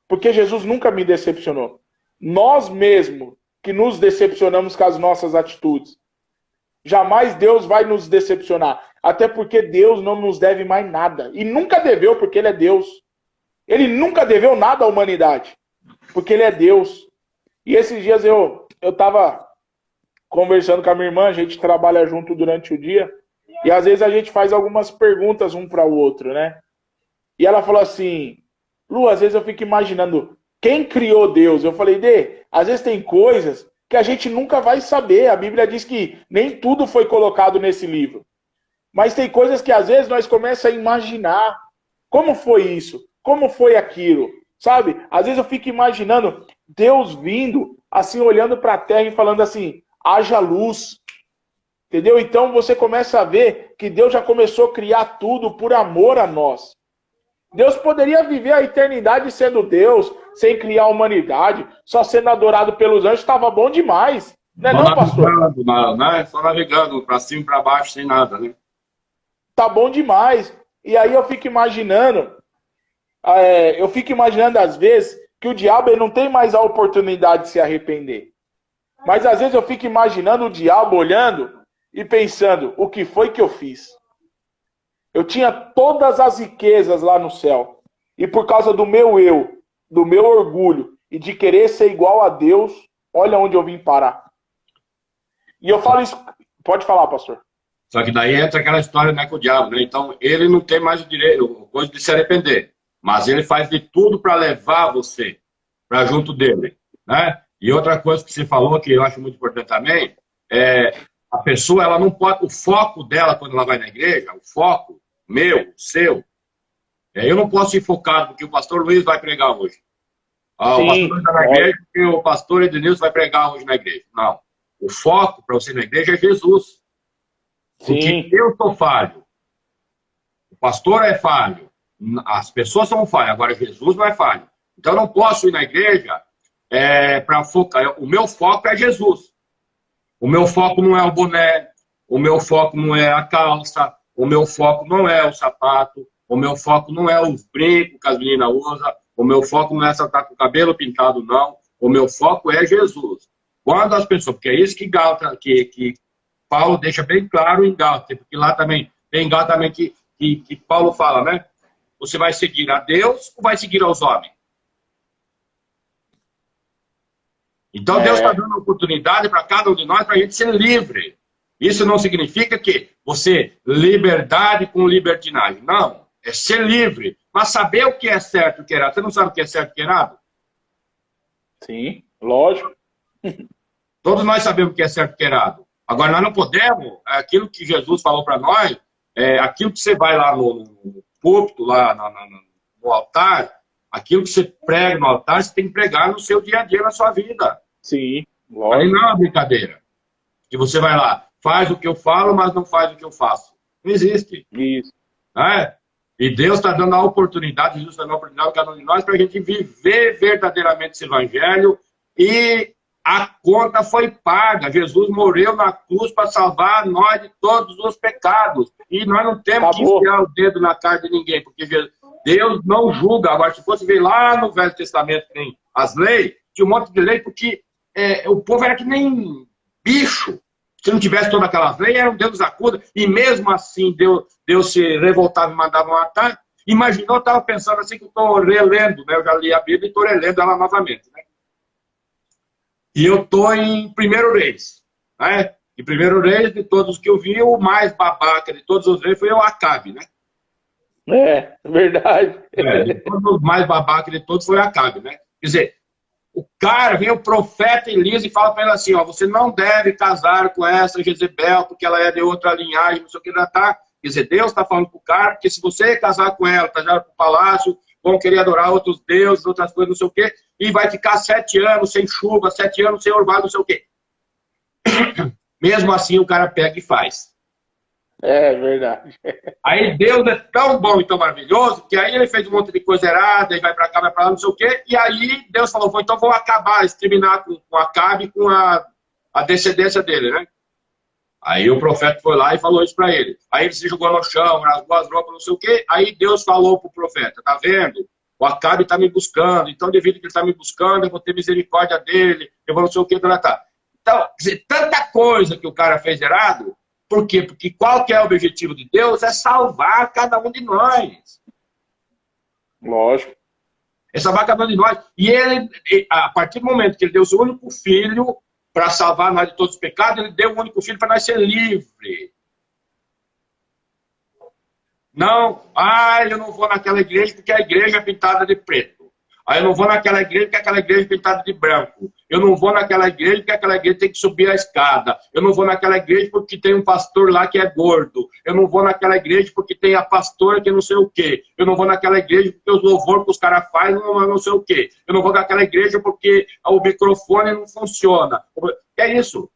Porque Jesus nunca me decepcionou. Nós mesmos que nos decepcionamos com as nossas atitudes. Jamais Deus vai nos decepcionar. Até porque Deus não nos deve mais nada. E nunca deveu, porque Ele é Deus. Ele nunca deveu nada à humanidade. Porque Ele é Deus. E esses dias eu estava conversando com a minha irmã, a gente trabalha junto durante o dia. E às vezes a gente faz algumas perguntas um para o outro, né? E ela falou assim, Lu, às vezes eu fico imaginando, quem criou Deus? Eu falei, Dê, às vezes tem coisas que a gente nunca vai saber. A Bíblia diz que nem tudo foi colocado nesse livro. Mas tem coisas que às vezes nós começamos a imaginar. Como foi isso? Como foi aquilo? Sabe? Às vezes eu fico imaginando Deus vindo, assim, olhando para a terra e falando assim, haja luz. Entendeu? Então você começa a ver que Deus já começou a criar tudo por amor a nós. Deus poderia viver a eternidade sendo Deus, sem criar a humanidade, só sendo adorado pelos anjos, estava bom demais. Não é não, pastor? Só navegando para cima e para baixo, sem nada, né? Tá bom demais. E aí eu fico imaginando às vezes que o diabo ele não tem mais a oportunidade de se arrepender. Mas às vezes eu fico imaginando o diabo olhando e pensando, o que foi que eu fiz? Eu tinha todas as riquezas lá no céu. E por causa do meu eu, do meu orgulho e de querer ser igual a Deus, olha onde eu vim parar. E eu falo isso... Pode falar, pastor. Só que daí entra aquela história, né, com o diabo, né? Então, ele não tem mais o direito, coisa de se arrepender. Mas ele faz de tudo para levar você para junto dele, né? E outra coisa que você falou, que eu acho muito importante também, a pessoa, ela não pode... O foco dela, quando ela vai na igreja, o foco meu, seu, eu não posso ir focado porque o pastor Luiz vai pregar hoje. O pastor Luiz está na igreja porque o pastor Edenilson vai pregar hoje na igreja. Não. O foco para você ir na igreja é Jesus. Porque eu sou falho. O pastor é falho. As pessoas são falhas. Agora Jesus não é falho. Então eu não posso ir na igreja para focar. O meu foco é Jesus. O meu foco não é o boné. O meu foco não é a calça. O meu foco não é o sapato. O meu foco não é os brincos que as meninas usam. O meu foco não é estar com o cabelo pintado, não. O meu foco é Jesus. Quando as pessoas... Porque é isso que Paulo deixa bem claro em Gálatas. Porque lá também, tem Gálatas também que Paulo fala, né? Você vai seguir a Deus ou vai seguir aos homens? Então Deus está dando oportunidade para cada um de nós para a gente ser livre. Isso não significa que liberdade com libertinagem. Não, é ser livre. Mas saber o que é certo e o que é errado. Você não sabe o que é certo e o que é errado? Sim, lógico. Todos nós sabemos o que é certo e o que é errado. Agora, nós não podemos, aquilo que Jesus falou para nós, aquilo que você vai lá no púlpito, lá no altar, aquilo que você prega no altar, você tem que pregar no seu dia a dia, na sua vida. Sim, lógico. Aí não é uma brincadeira. Que você vai lá, faz o que eu falo, mas não faz o que eu faço. Não existe. Isso. E Deus está dando a oportunidade, Jesus está dando a oportunidade a cada um de nós para a gente viver verdadeiramente esse evangelho e A conta foi paga. Jesus morreu na cruz para salvar nós de todos os pecados. E nós não temos que enfiar o dedo na cara de ninguém, porque Deus não julga. Agora, se fosse ver lá no Velho Testamento, tem as leis, tinha um monte de lei, porque o povo era que nem bicho. Se não tivesse todas aquelas leis, era um Deus acuda. E mesmo assim, Deus se revoltava e mandava matar. Imaginou, eu estava pensando assim, que eu estou relendo, né? Eu já li a Bíblia e estou relendo ela novamente, né? E eu estou em 1º Reis, né? Em 1º Reis, de todos que eu vi, o mais babaca de todos os reis foi o Acabe, né? É, verdade. De todos os mais babaca de todos foi o Acabe, né? Quer dizer, o cara, vem o profeta Elias e fala para ele assim, ó, você não deve casar com essa Jezebel, porque ela é de outra linhagem, não sei o que, ela tá. Quer dizer, Deus está falando para o cara, porque se você casar com ela, tá já para o palácio, vão querer adorar outros deuses, outras coisas, não sei o quê, e vai ficar 7 anos sem chuva, 7 anos sem orvalho, não sei o quê. Mesmo assim, o cara pega e faz. É verdade. Aí Deus é tão bom e tão maravilhoso, que aí ele fez um monte de coisa errada, e vai pra cá, vai pra lá, não sei o quê, e aí Deus falou, então vou acabar, exterminar com Acabe, com a descendência dele, né? Aí o profeta foi lá e falou isso pra ele. Aí ele se jogou no chão, rasgou as roupas, não sei o quê, aí Deus falou pro profeta, tá vendo? O Acabe tá me buscando, então devido que ele tá me buscando, eu vou ter misericórdia dele, eu vou não sei o quê, tá. Então, quer dizer, tanta coisa que o cara fez errado. Por quê? Porque qual que é o objetivo de Deus? É salvar cada um de nós. Lógico. É salvar cada um de nós. E ele, a partir do momento que ele deu o seu único filho para salvar nós de todos os pecados, ele deu o único filho para nós ser livres. Não, eu não vou naquela igreja porque a igreja é pintada de preto. Eu não vou naquela igreja porque aquela igreja é pintada de branco. Eu não vou naquela igreja porque aquela igreja tem que subir a escada. Eu não vou naquela igreja porque tem um pastor lá que é gordo. Eu não vou naquela igreja porque tem a pastora que não sei o quê. Eu não vou naquela igreja porque os louvores que os caras fazem não sei o quê. Eu não vou naquela igreja porque o microfone não funciona. É isso.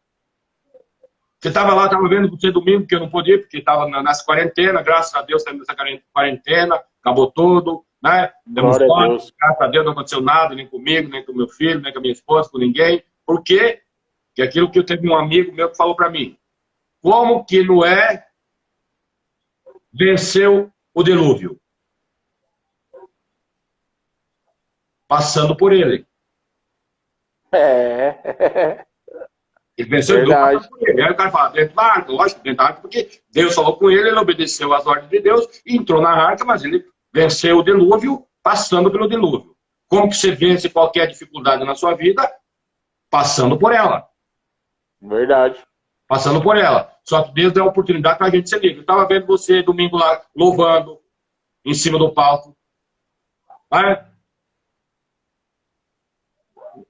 Você estava lá, estava vendo você domingo, que eu não podia, porque estava nessa quarentena, graças a Deus, nessa quarentena, acabou tudo, né? Glória a Deus. Graças a Deus não aconteceu nada, nem comigo, nem com meu filho, nem com a minha esposa, com ninguém. Por quê? Porque aquilo que eu teve um amigo meu que falou para mim, como que Noé venceu o dilúvio? Passando por ele. Ele venceu o dilúvio por ele. Aí o cara fala, dentro da arca, lógico, dentro da arca, porque Deus falou com ele, ele obedeceu às ordens de Deus e entrou na arca, mas ele venceu o dilúvio passando pelo dilúvio. Como que você vence qualquer dificuldade na sua vida? Passando por ela. Verdade. Passando por ela. Só que Deus deu a oportunidade para a gente ser livre. Eu estava vendo você domingo lá, louvando, em cima do palco.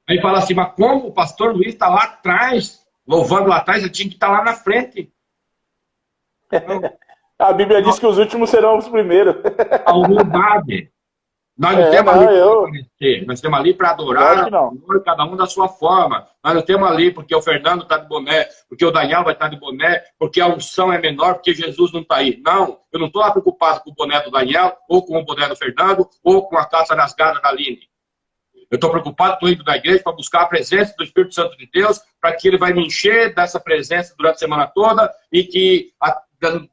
Aí fala assim, mas como o pastor Luiz está lá atrás, louvando lá atrás, ele tinha que estar lá na frente. A Bíblia diz que os últimos serão os primeiros. A humildade. Nós não temos ali para aparecer, nós temos ali para adorar, cada um da sua forma. Nós não temos ali porque o Fernando está de boné, porque o Daniel vai estar de boné, porque a unção é menor, porque Jesus não está aí. Não, eu não estou lá preocupado com o boné do Daniel, ou com o boné do Fernando, ou com a calça rasgada da Aline. Eu estou preocupado, estou indo da igreja para buscar a presença do Espírito Santo de Deus, para que ele vai me encher dessa presença durante a semana toda e que,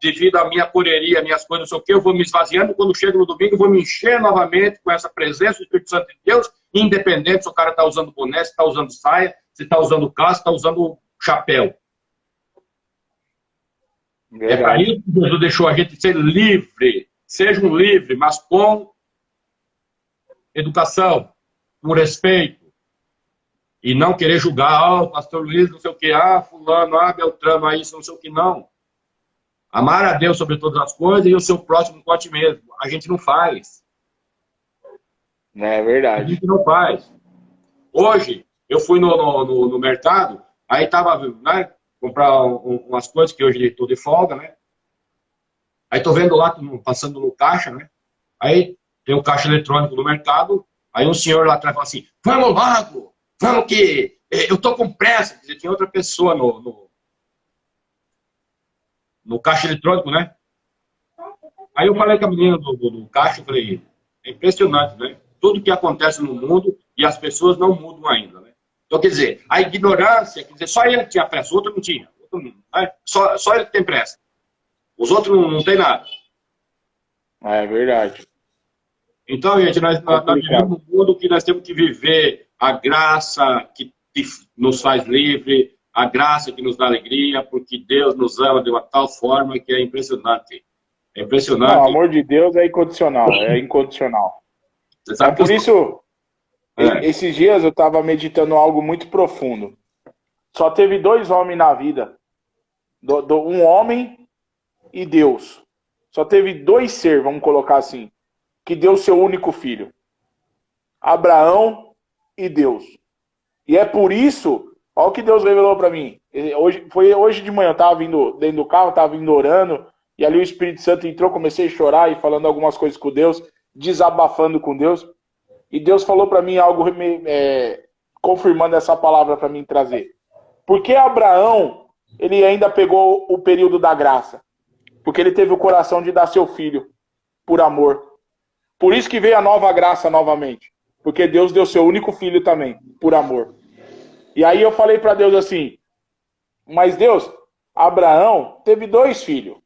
devido à minha correria, minhas coisas, não sei o quê, eu vou me esvaziando. Quando chego no domingo, eu vou me encher novamente com essa presença do Espírito Santo de Deus, independente se o cara está usando boné, se está usando saia, se está usando calça, se está usando chapéu. É para isso que Jesus deixou a gente ser livre. Sejam livres, mas com educação, com respeito. E não querer julgar, o pastor Luiz, não sei o que, fulano, Beltrano, isso, não sei o que, não. Amar a Deus sobre todas as coisas e o seu próximo com a ti mesmo. A gente não faz. É verdade. A gente não faz. Hoje, eu fui no mercado, aí estava, né, comprar umas coisas que hoje estou de folga, né? Aí estou vendo lá, passando no caixa, né? Aí tem o caixa eletrônico do mercado, aí um senhor lá atrás fala assim, vamos logo, vamos que eu estou com pressa. Quer dizer, tinha outra pessoa no caixa eletrônico, né? Aí eu falei com a menina do caixa, eu falei, é impressionante, né? Tudo que acontece no mundo e as pessoas não mudam ainda, né? Então, quer dizer, a ignorância, quer dizer, só ele tinha pressa, o outro não tinha. Né? Só ele tem pressa. Os outros não têm nada. É verdade. Então, gente, nós vivemos um mundo que nós temos que viver a graça que nos faz livre, a graça que nos dá alegria, porque Deus nos ama de uma tal forma que é impressionante. É impressionante. Não, o amor de Deus é incondicional, é incondicional. Você sabe por isso, esses dias eu estava meditando algo muito profundo. Só teve 2 homens na vida. Um homem e Deus. Só teve 2 seres, vamos colocar assim, que deu seu único filho. Abraão e Deus. E é por isso, olha o que Deus revelou para mim. Foi hoje de manhã, eu estava vindo dentro do carro, estava vindo orando, e ali o Espírito Santo entrou, comecei a chorar e falando algumas coisas com Deus, desabafando com Deus. E Deus falou para mim algo confirmando essa palavra para mim trazer. Porque Abraão, ele ainda pegou o período da graça. Porque ele teve o coração de dar seu filho por amor. Por isso que veio a nova graça novamente. Porque Deus deu seu único filho também, por amor. E aí eu falei para Deus assim, mas Deus, Abraão teve 2 filhos.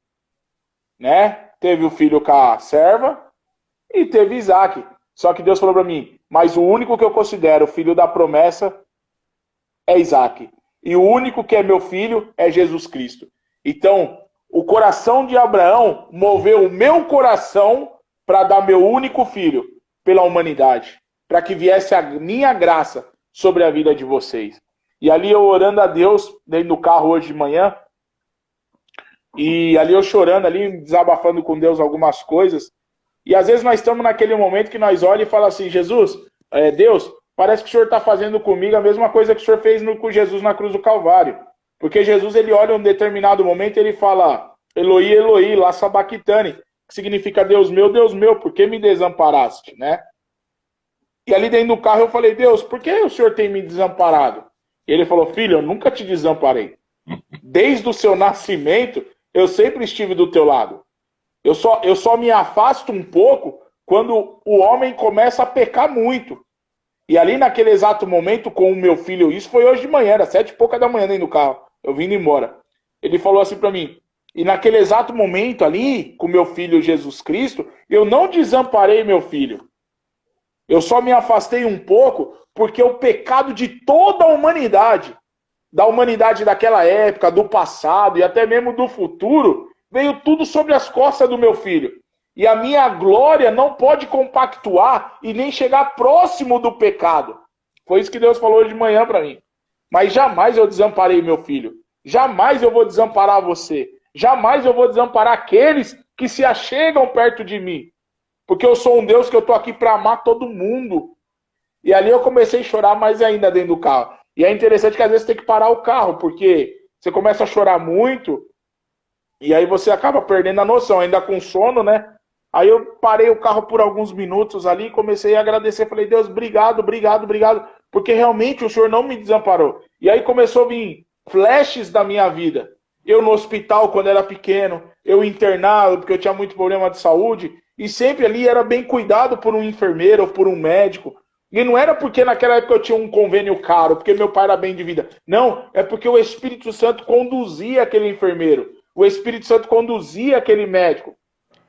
Né? Teve o filho com a serva e teve Isaac. Só que Deus falou para mim, mas o único que eu considero filho da promessa é Isaac. E o único que é meu filho é Jesus Cristo. Então, o coração de Abraão moveu o meu coração para dar meu único filho pela humanidade. Para que viesse a minha graça sobre a vida de vocês. E ali eu orando a Deus, dentro do carro hoje de manhã, e ali eu chorando, ali desabafando com Deus algumas coisas. E às vezes nós estamos naquele momento que nós olhamos e falamos assim, Jesus, Deus, parece que o Senhor está fazendo comigo a mesma coisa que o Senhor fez com Jesus na cruz do Calvário. Porque Jesus, ele olha em um determinado momento e ele fala, Eloi, Eloi, lá sabachthani, que significa Deus meu, por que me desamparaste, né? E ali dentro do carro eu falei, Deus, por que o Senhor tem me desamparado? E ele falou, filho, eu nunca te desamparei. Desde o seu nascimento, eu sempre estive do teu lado. Eu só me afasto um pouco quando o homem começa a pecar muito. E ali naquele exato momento, com o meu filho, isso foi hoje de manhã, era 7h pouca da manhã dentro do carro, eu vindo embora. Ele falou assim para mim, e naquele exato momento ali, com meu filho Jesus Cristo, eu não desamparei meu filho. Eu só me afastei um pouco porque o pecado de toda a humanidade, da humanidade daquela época, do passado e até mesmo do futuro, veio tudo sobre as costas do meu filho. E a minha glória não pode compactuar e nem chegar próximo do pecado. Foi isso que Deus falou hoje de manhã para mim. Mas jamais eu desamparei meu filho. Jamais eu vou desamparar você. Jamais eu vou desamparar aqueles que se achegam perto de mim. Porque eu sou um Deus que eu estou aqui para amar todo mundo. E ali eu comecei a chorar mais ainda dentro do carro. E é interessante que às vezes tem que parar o carro, porque você começa a chorar muito e aí você acaba perdendo a noção, ainda com sono, né? Aí eu parei o carro por alguns minutos ali e comecei a agradecer. Falei, Deus, obrigado, obrigado, obrigado. Porque realmente o Senhor não me desamparou. E aí começou a vir flashes da minha vida. Eu no hospital quando era pequeno, eu internado porque eu tinha muito problema de saúde. E sempre ali era bem cuidado por um enfermeiro ou por um médico. E não era porque naquela época eu tinha um convênio caro, porque meu pai era bem de vida. Não, é porque o Espírito Santo conduzia aquele enfermeiro. O Espírito Santo conduzia aquele médico.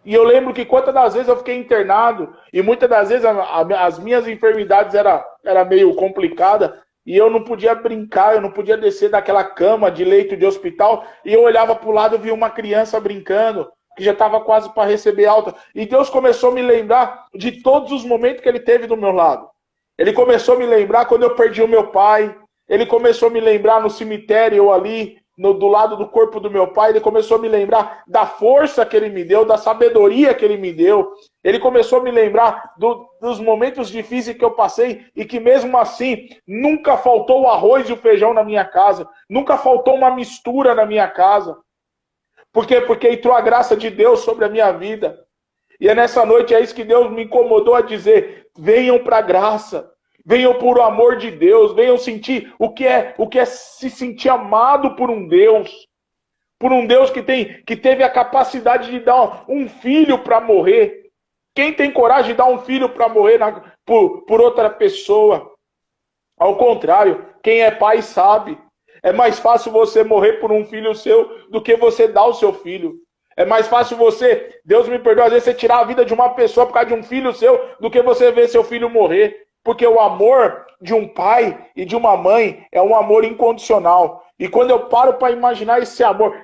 E eu lembro que quantas das vezes eu fiquei internado, e muitas das vezes as minhas enfermidades era meio complicada, e eu não podia brincar, eu não podia descer daquela cama de leito de hospital, e eu olhava para o lado e via uma criança brincando, que já estava quase para receber alta. E Deus começou a me lembrar de todos os momentos que Ele teve do meu lado. Ele começou a me lembrar quando eu perdi o meu pai, Ele começou a me lembrar no cemitério, eu ali, do lado do corpo do meu pai, Ele começou a me lembrar da força que Ele me deu, da sabedoria que Ele me deu. Ele começou a me lembrar dos momentos difíceis que eu passei e que mesmo assim nunca faltou o arroz e o feijão na minha casa, nunca faltou uma mistura na minha casa. Por quê? Porque entrou a graça de Deus sobre a minha vida. E é nessa noite, é isso que Deus me incomodou a dizer, venham para a graça. Venham por o amor de Deus, venham sentir o que é se sentir amado por um Deus que teve a capacidade de dar um filho para morrer. Quem tem coragem de dar um filho para morrer por outra pessoa? Ao contrário, quem é pai sabe. É mais fácil você morrer por um filho seu do que você dar o seu filho. É mais fácil você, Deus me perdoa, às vezes você tirar a vida de uma pessoa por causa de um filho seu do que você ver seu filho morrer. Porque o amor de um pai e de uma mãe é um amor incondicional. E quando eu paro para imaginar esse amor,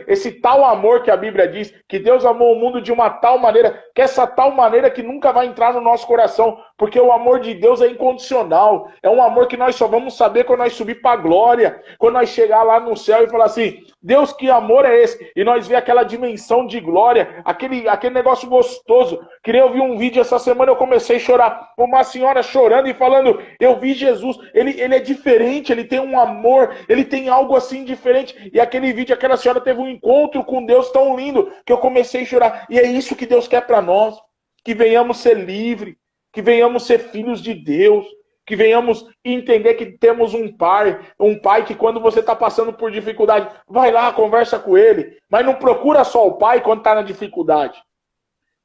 esse tal amor que a Bíblia diz, que Deus amou o mundo de uma tal maneira, que essa tal maneira que nunca vai entrar no nosso coração, porque o amor de Deus é incondicional. É um amor que nós só vamos saber quando nós subir para a glória, quando nós chegar lá no céu e falar assim, Deus, que amor é esse? E nós ver aquela dimensão de glória, aquele negócio gostoso. Queria ouvir um vídeo essa semana, eu comecei a chorar. Uma senhora chorando e falando, eu vi Jesus, ele é diferente, ele tem um amor, ele tem algo assim diferente. E aquele vídeo, aquela senhora teve um encontro com Deus tão lindo, que eu comecei a chorar. E é isso que Deus quer para nós, que venhamos ser livres, que venhamos ser filhos de Deus, que venhamos entender que temos um pai que quando você está passando por dificuldade, vai lá, conversa com ele, mas não procura só o pai quando está na dificuldade.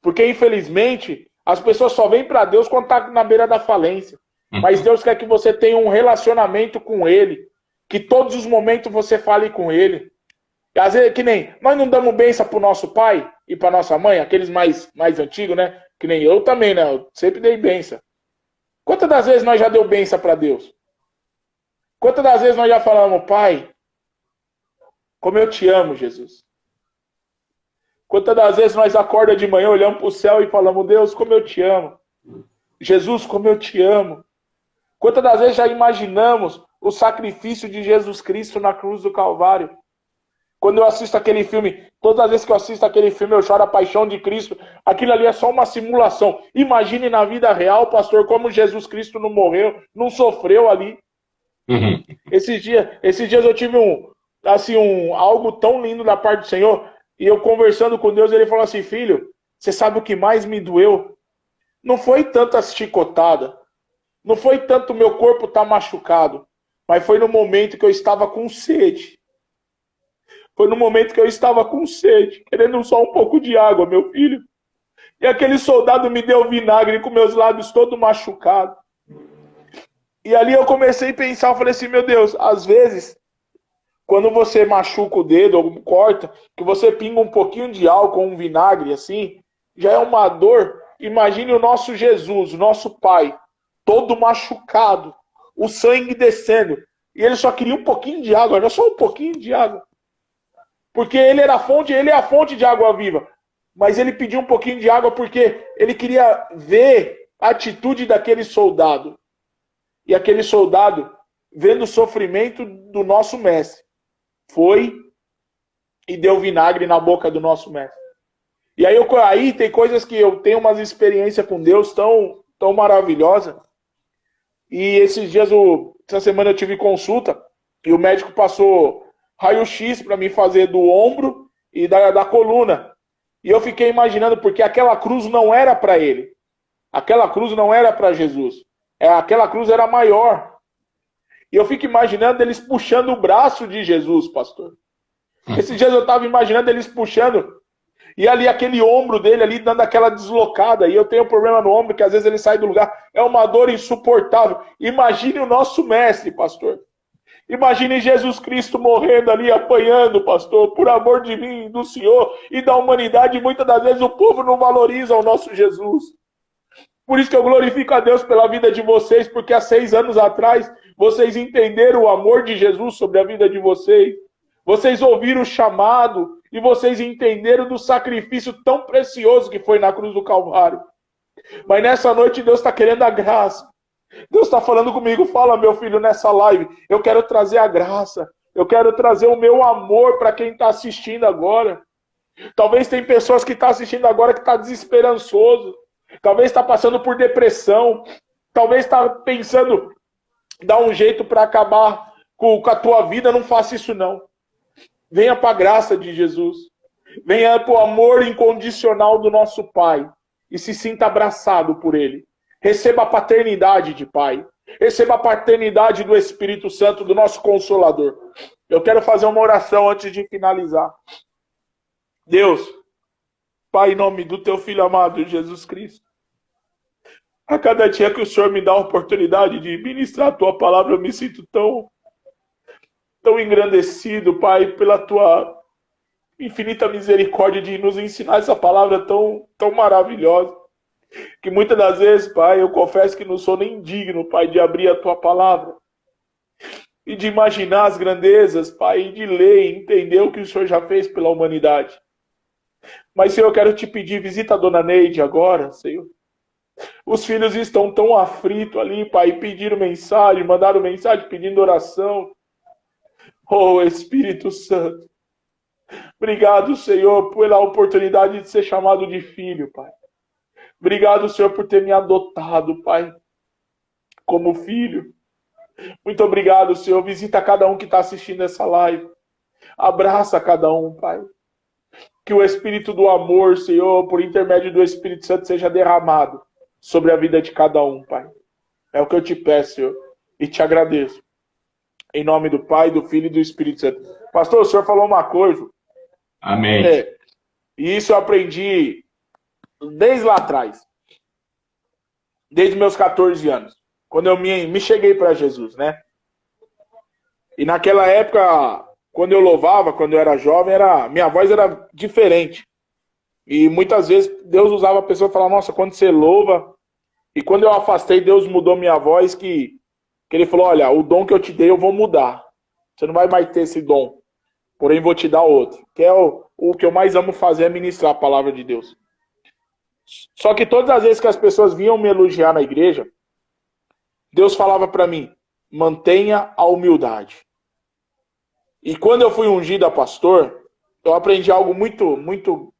Porque, infelizmente, as pessoas só vêm para Deus quando está na beira da falência. Mas Deus quer que você tenha um relacionamento com ele, que todos os momentos você fale com ele. E às vezes, que nem, nós não damos bênção para o nosso pai e para nossa mãe, aqueles mais antigos, né? Que nem eu também, né? Eu sempre dei bênção. Quantas das vezes nós já deu bênção para Deus? Quantas das vezes nós já falamos, pai, como eu te amo, Jesus? Quantas das vezes nós acorda de manhã, olhamos para o céu e falamos, Deus, como eu te amo. Jesus, como eu te amo. Quantas das vezes já imaginamos o sacrifício de Jesus Cristo na cruz do Calvário? Quando eu assisto aquele filme, todas as vezes que eu assisto aquele filme, eu choro a paixão de Cristo. Aquilo ali é só uma simulação. Imagine na vida real, pastor, como Jesus Cristo não morreu, não sofreu ali. Uhum. Esses dias eu tive algo tão lindo da parte do Senhor, e eu conversando com Deus, ele falou assim, filho, você sabe o que mais me doeu? Não foi tanto a chicotada, não foi tanto o meu corpo estar machucado, mas foi no momento que eu estava com sede. Foi no momento que eu estava com sede, querendo só um pouco de água, meu filho. E aquele soldado me deu vinagre com meus lábios todos machucados. E ali eu comecei a pensar, eu falei assim, meu Deus, às vezes, quando você machuca o dedo ou corta, que você pinga um pouquinho de álcool, um vinagre assim, já é uma dor. Imagine o nosso Jesus, o nosso Pai, todo machucado, o sangue descendo. E ele só queria um pouquinho de água, era só um pouquinho de água. Porque ele é a fonte de água viva. Mas ele pediu um pouquinho de água porque ele queria ver a atitude daquele soldado. E aquele soldado, vendo o sofrimento do nosso mestre, foi e deu vinagre na boca do nosso mestre. E aí tem coisas que eu tenho umas experiências com Deus tão maravilhosas. E essa semana eu tive consulta e o médico passou raio-x para mim fazer do ombro e da coluna. E eu fiquei imaginando, porque aquela cruz não era para ele. Aquela cruz não era para Jesus. Aquela cruz era maior. E eu fico imaginando eles puxando o braço de Jesus, pastor. Esses dias eu estava imaginando eles puxando, e ali aquele ombro dele ali dando aquela deslocada, e eu tenho um problema no ombro, que às vezes ele sai do lugar, é uma dor insuportável. Imagine o nosso mestre, pastor. Imagine Jesus Cristo morrendo ali, apanhando, pastor, por amor de mim, do Senhor e da humanidade. Muitas das vezes o povo não valoriza o nosso Jesus. Por isso que eu glorifico a Deus pela vida de vocês, porque há 6 anos atrás vocês entenderam o amor de Jesus sobre a vida de vocês. Vocês ouviram o chamado e vocês entenderam do sacrifício tão precioso que foi na cruz do Calvário. Mas nessa noite Deus está querendo a graça. Deus está falando comigo, fala meu filho nessa live, eu quero trazer a graça, eu quero trazer o meu amor para quem está assistindo agora. Talvez tem pessoas que estão assistindo agora que estão desesperançoso, talvez está passando por depressão, talvez está pensando, dar um jeito para acabar com a tua vida, não faça isso não. Venha para a graça de Jesus, venha para o amor incondicional do nosso Pai e se sinta abraçado por Ele. Receba a paternidade de Pai. Receba a paternidade do Espírito Santo, do nosso Consolador. Eu quero fazer uma oração antes de finalizar. Deus, Pai, em nome do Teu Filho amado, Jesus Cristo. A cada dia que o Senhor me dá a oportunidade de ministrar a Tua palavra, eu me sinto tão engrandecido, Pai, pela Tua infinita misericórdia de nos ensinar essa palavra tão maravilhosa. Que muitas das vezes, Pai, eu confesso que não sou nem digno, Pai, de abrir a Tua palavra. E de imaginar as grandezas, Pai, e de ler e entender o que o Senhor já fez pela humanidade. Mas, Senhor, eu quero te pedir, visita a Dona Neide agora, Senhor. Os filhos estão tão aflitos ali, Pai, pediram mensagem, mandaram mensagem pedindo oração. Oh, Espírito Santo. Obrigado, Senhor, pela oportunidade de ser chamado de filho, Pai. Obrigado, Senhor, por ter me adotado, Pai, como filho. Muito obrigado, Senhor. Visita cada um que está assistindo essa live. Abraça cada um, Pai. Que o Espírito do amor, Senhor, por intermédio do Espírito Santo, seja derramado sobre a vida de cada um, Pai. É o que eu te peço, Senhor, e te agradeço. Em nome do Pai, do Filho e do Espírito Santo. Pastor, o senhor falou uma coisa. Amém. E isso eu aprendi desde lá atrás. Desde meus 14 anos. Quando eu me cheguei para Jesus, né? E naquela época, quando eu louvava, quando eu era jovem, minha voz era diferente. E muitas vezes Deus usava a pessoa e falava, nossa, quando você louva... E quando eu afastei, Deus mudou minha voz, que Ele falou, olha, o dom que eu te dei eu vou mudar. Você não vai mais ter esse dom. Porém, vou te dar outro. Que é o que eu mais amo fazer, é ministrar a palavra de Deus. Só que todas as vezes que as pessoas vinham me elogiar na igreja, Deus falava para mim, mantenha a humildade. E quando eu fui ungido a pastor, eu aprendi algo muito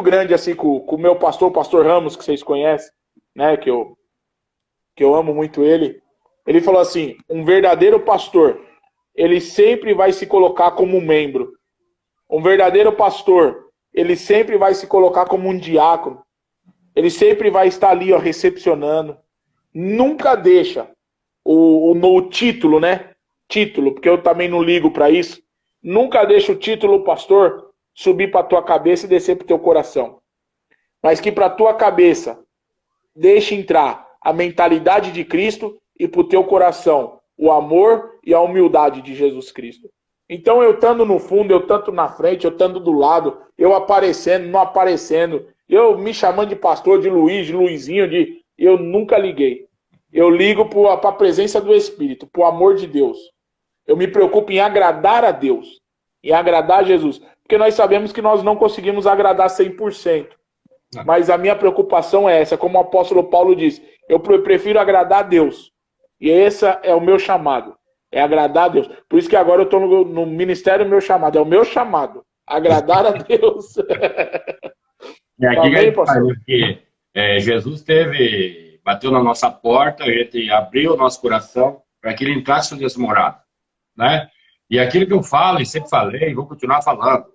grande assim com o meu pastor, o pastor Ramos, que vocês conhecem, né, que eu amo muito ele. Ele falou assim, um verdadeiro pastor, ele sempre vai se colocar como um membro. Um verdadeiro pastor, ele sempre vai se colocar como um diácono. Ele sempre vai estar ali, ó, recepcionando. Nunca deixa no título, né? Título, porque eu também não ligo para isso. Nunca deixa o título pastor subir para tua cabeça e descer para teu coração. Mas que para tua cabeça deixe entrar a mentalidade de Cristo e para o teu coração o amor e a humildade de Jesus Cristo. Então eu estando no fundo, eu tanto na frente, eu estando do lado, eu aparecendo, não aparecendo, eu me chamando de pastor, de Luiz, de Luizinho, eu nunca liguei. Eu ligo para a presença do Espírito, para o amor de Deus. Eu me preocupo em agradar a Deus, em agradar a Jesus. Porque nós sabemos que nós não conseguimos agradar 100%. Mas a minha preocupação é essa, como o apóstolo Paulo diz, eu prefiro agradar a Deus. E esse é o meu chamado, é agradar a Deus. Por isso que agora eu estou no ministério do meu chamado, é o meu chamado, agradar a Deus. É aqui que Jesus bateu na nossa porta, a gente abriu o nosso coração para que ele entrasse no nosso morado, né? E aquilo que eu falo, e sempre falei, vou continuar falando,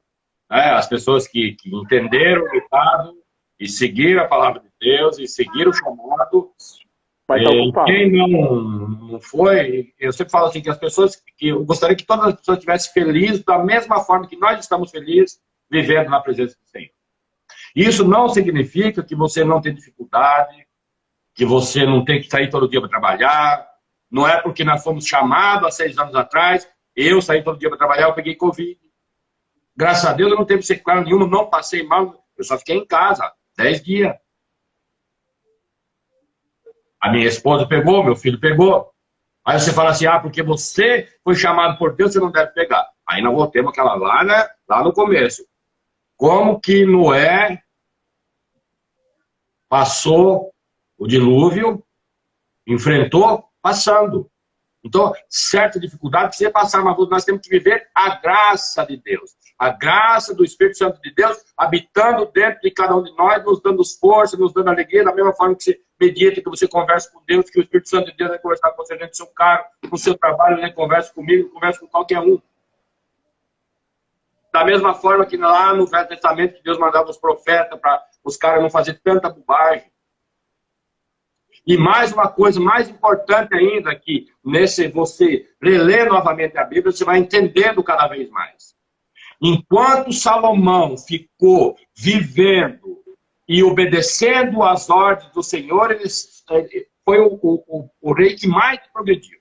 né? As pessoas que entenderam o recado e seguiram a palavra de Deus e seguiram o chamado, quem não foi, eu sempre falo assim, que as pessoas, que eu gostaria que todas as pessoas estivessem felizes da mesma forma que nós estamos felizes, vivendo na presença do Senhor. Isso não significa que você não tem dificuldade, que você não tem que sair todo dia para trabalhar. Não é porque nós fomos chamados há 6 anos atrás, eu saí todo dia para trabalhar, eu peguei Covid. Graças a Deus eu não teve sequela nenhuma, não passei mal, eu só fiquei em casa 10 dias. A minha esposa pegou, meu filho pegou. Aí você fala assim, porque você foi chamado por Deus, você não deve pegar. Aí nós voltamos aquela lá, né, lá no começo. Como que Noé passou o dilúvio, enfrentou, passando. Então, certa dificuldade que você passar, mas nós temos que viver a graça de Deus. A graça do Espírito Santo de Deus habitando dentro de cada um de nós, nos dando força, nos dando alegria, da mesma forma que você medita, que você conversa com Deus, que o Espírito Santo de Deus vai conversar com você dentro do seu carro, no seu trabalho, ele conversa comigo, conversa com qualquer um. Da mesma forma que lá no Velho Testamento, que Deus mandava os profetas para os caras não fazerem tanta bobagem. E mais uma coisa, mais importante ainda, que você reler novamente a Bíblia, você vai entendendo cada vez mais. Enquanto Salomão ficou vivendo e obedecendo às ordens do Senhor, ele foi o rei que mais progrediu.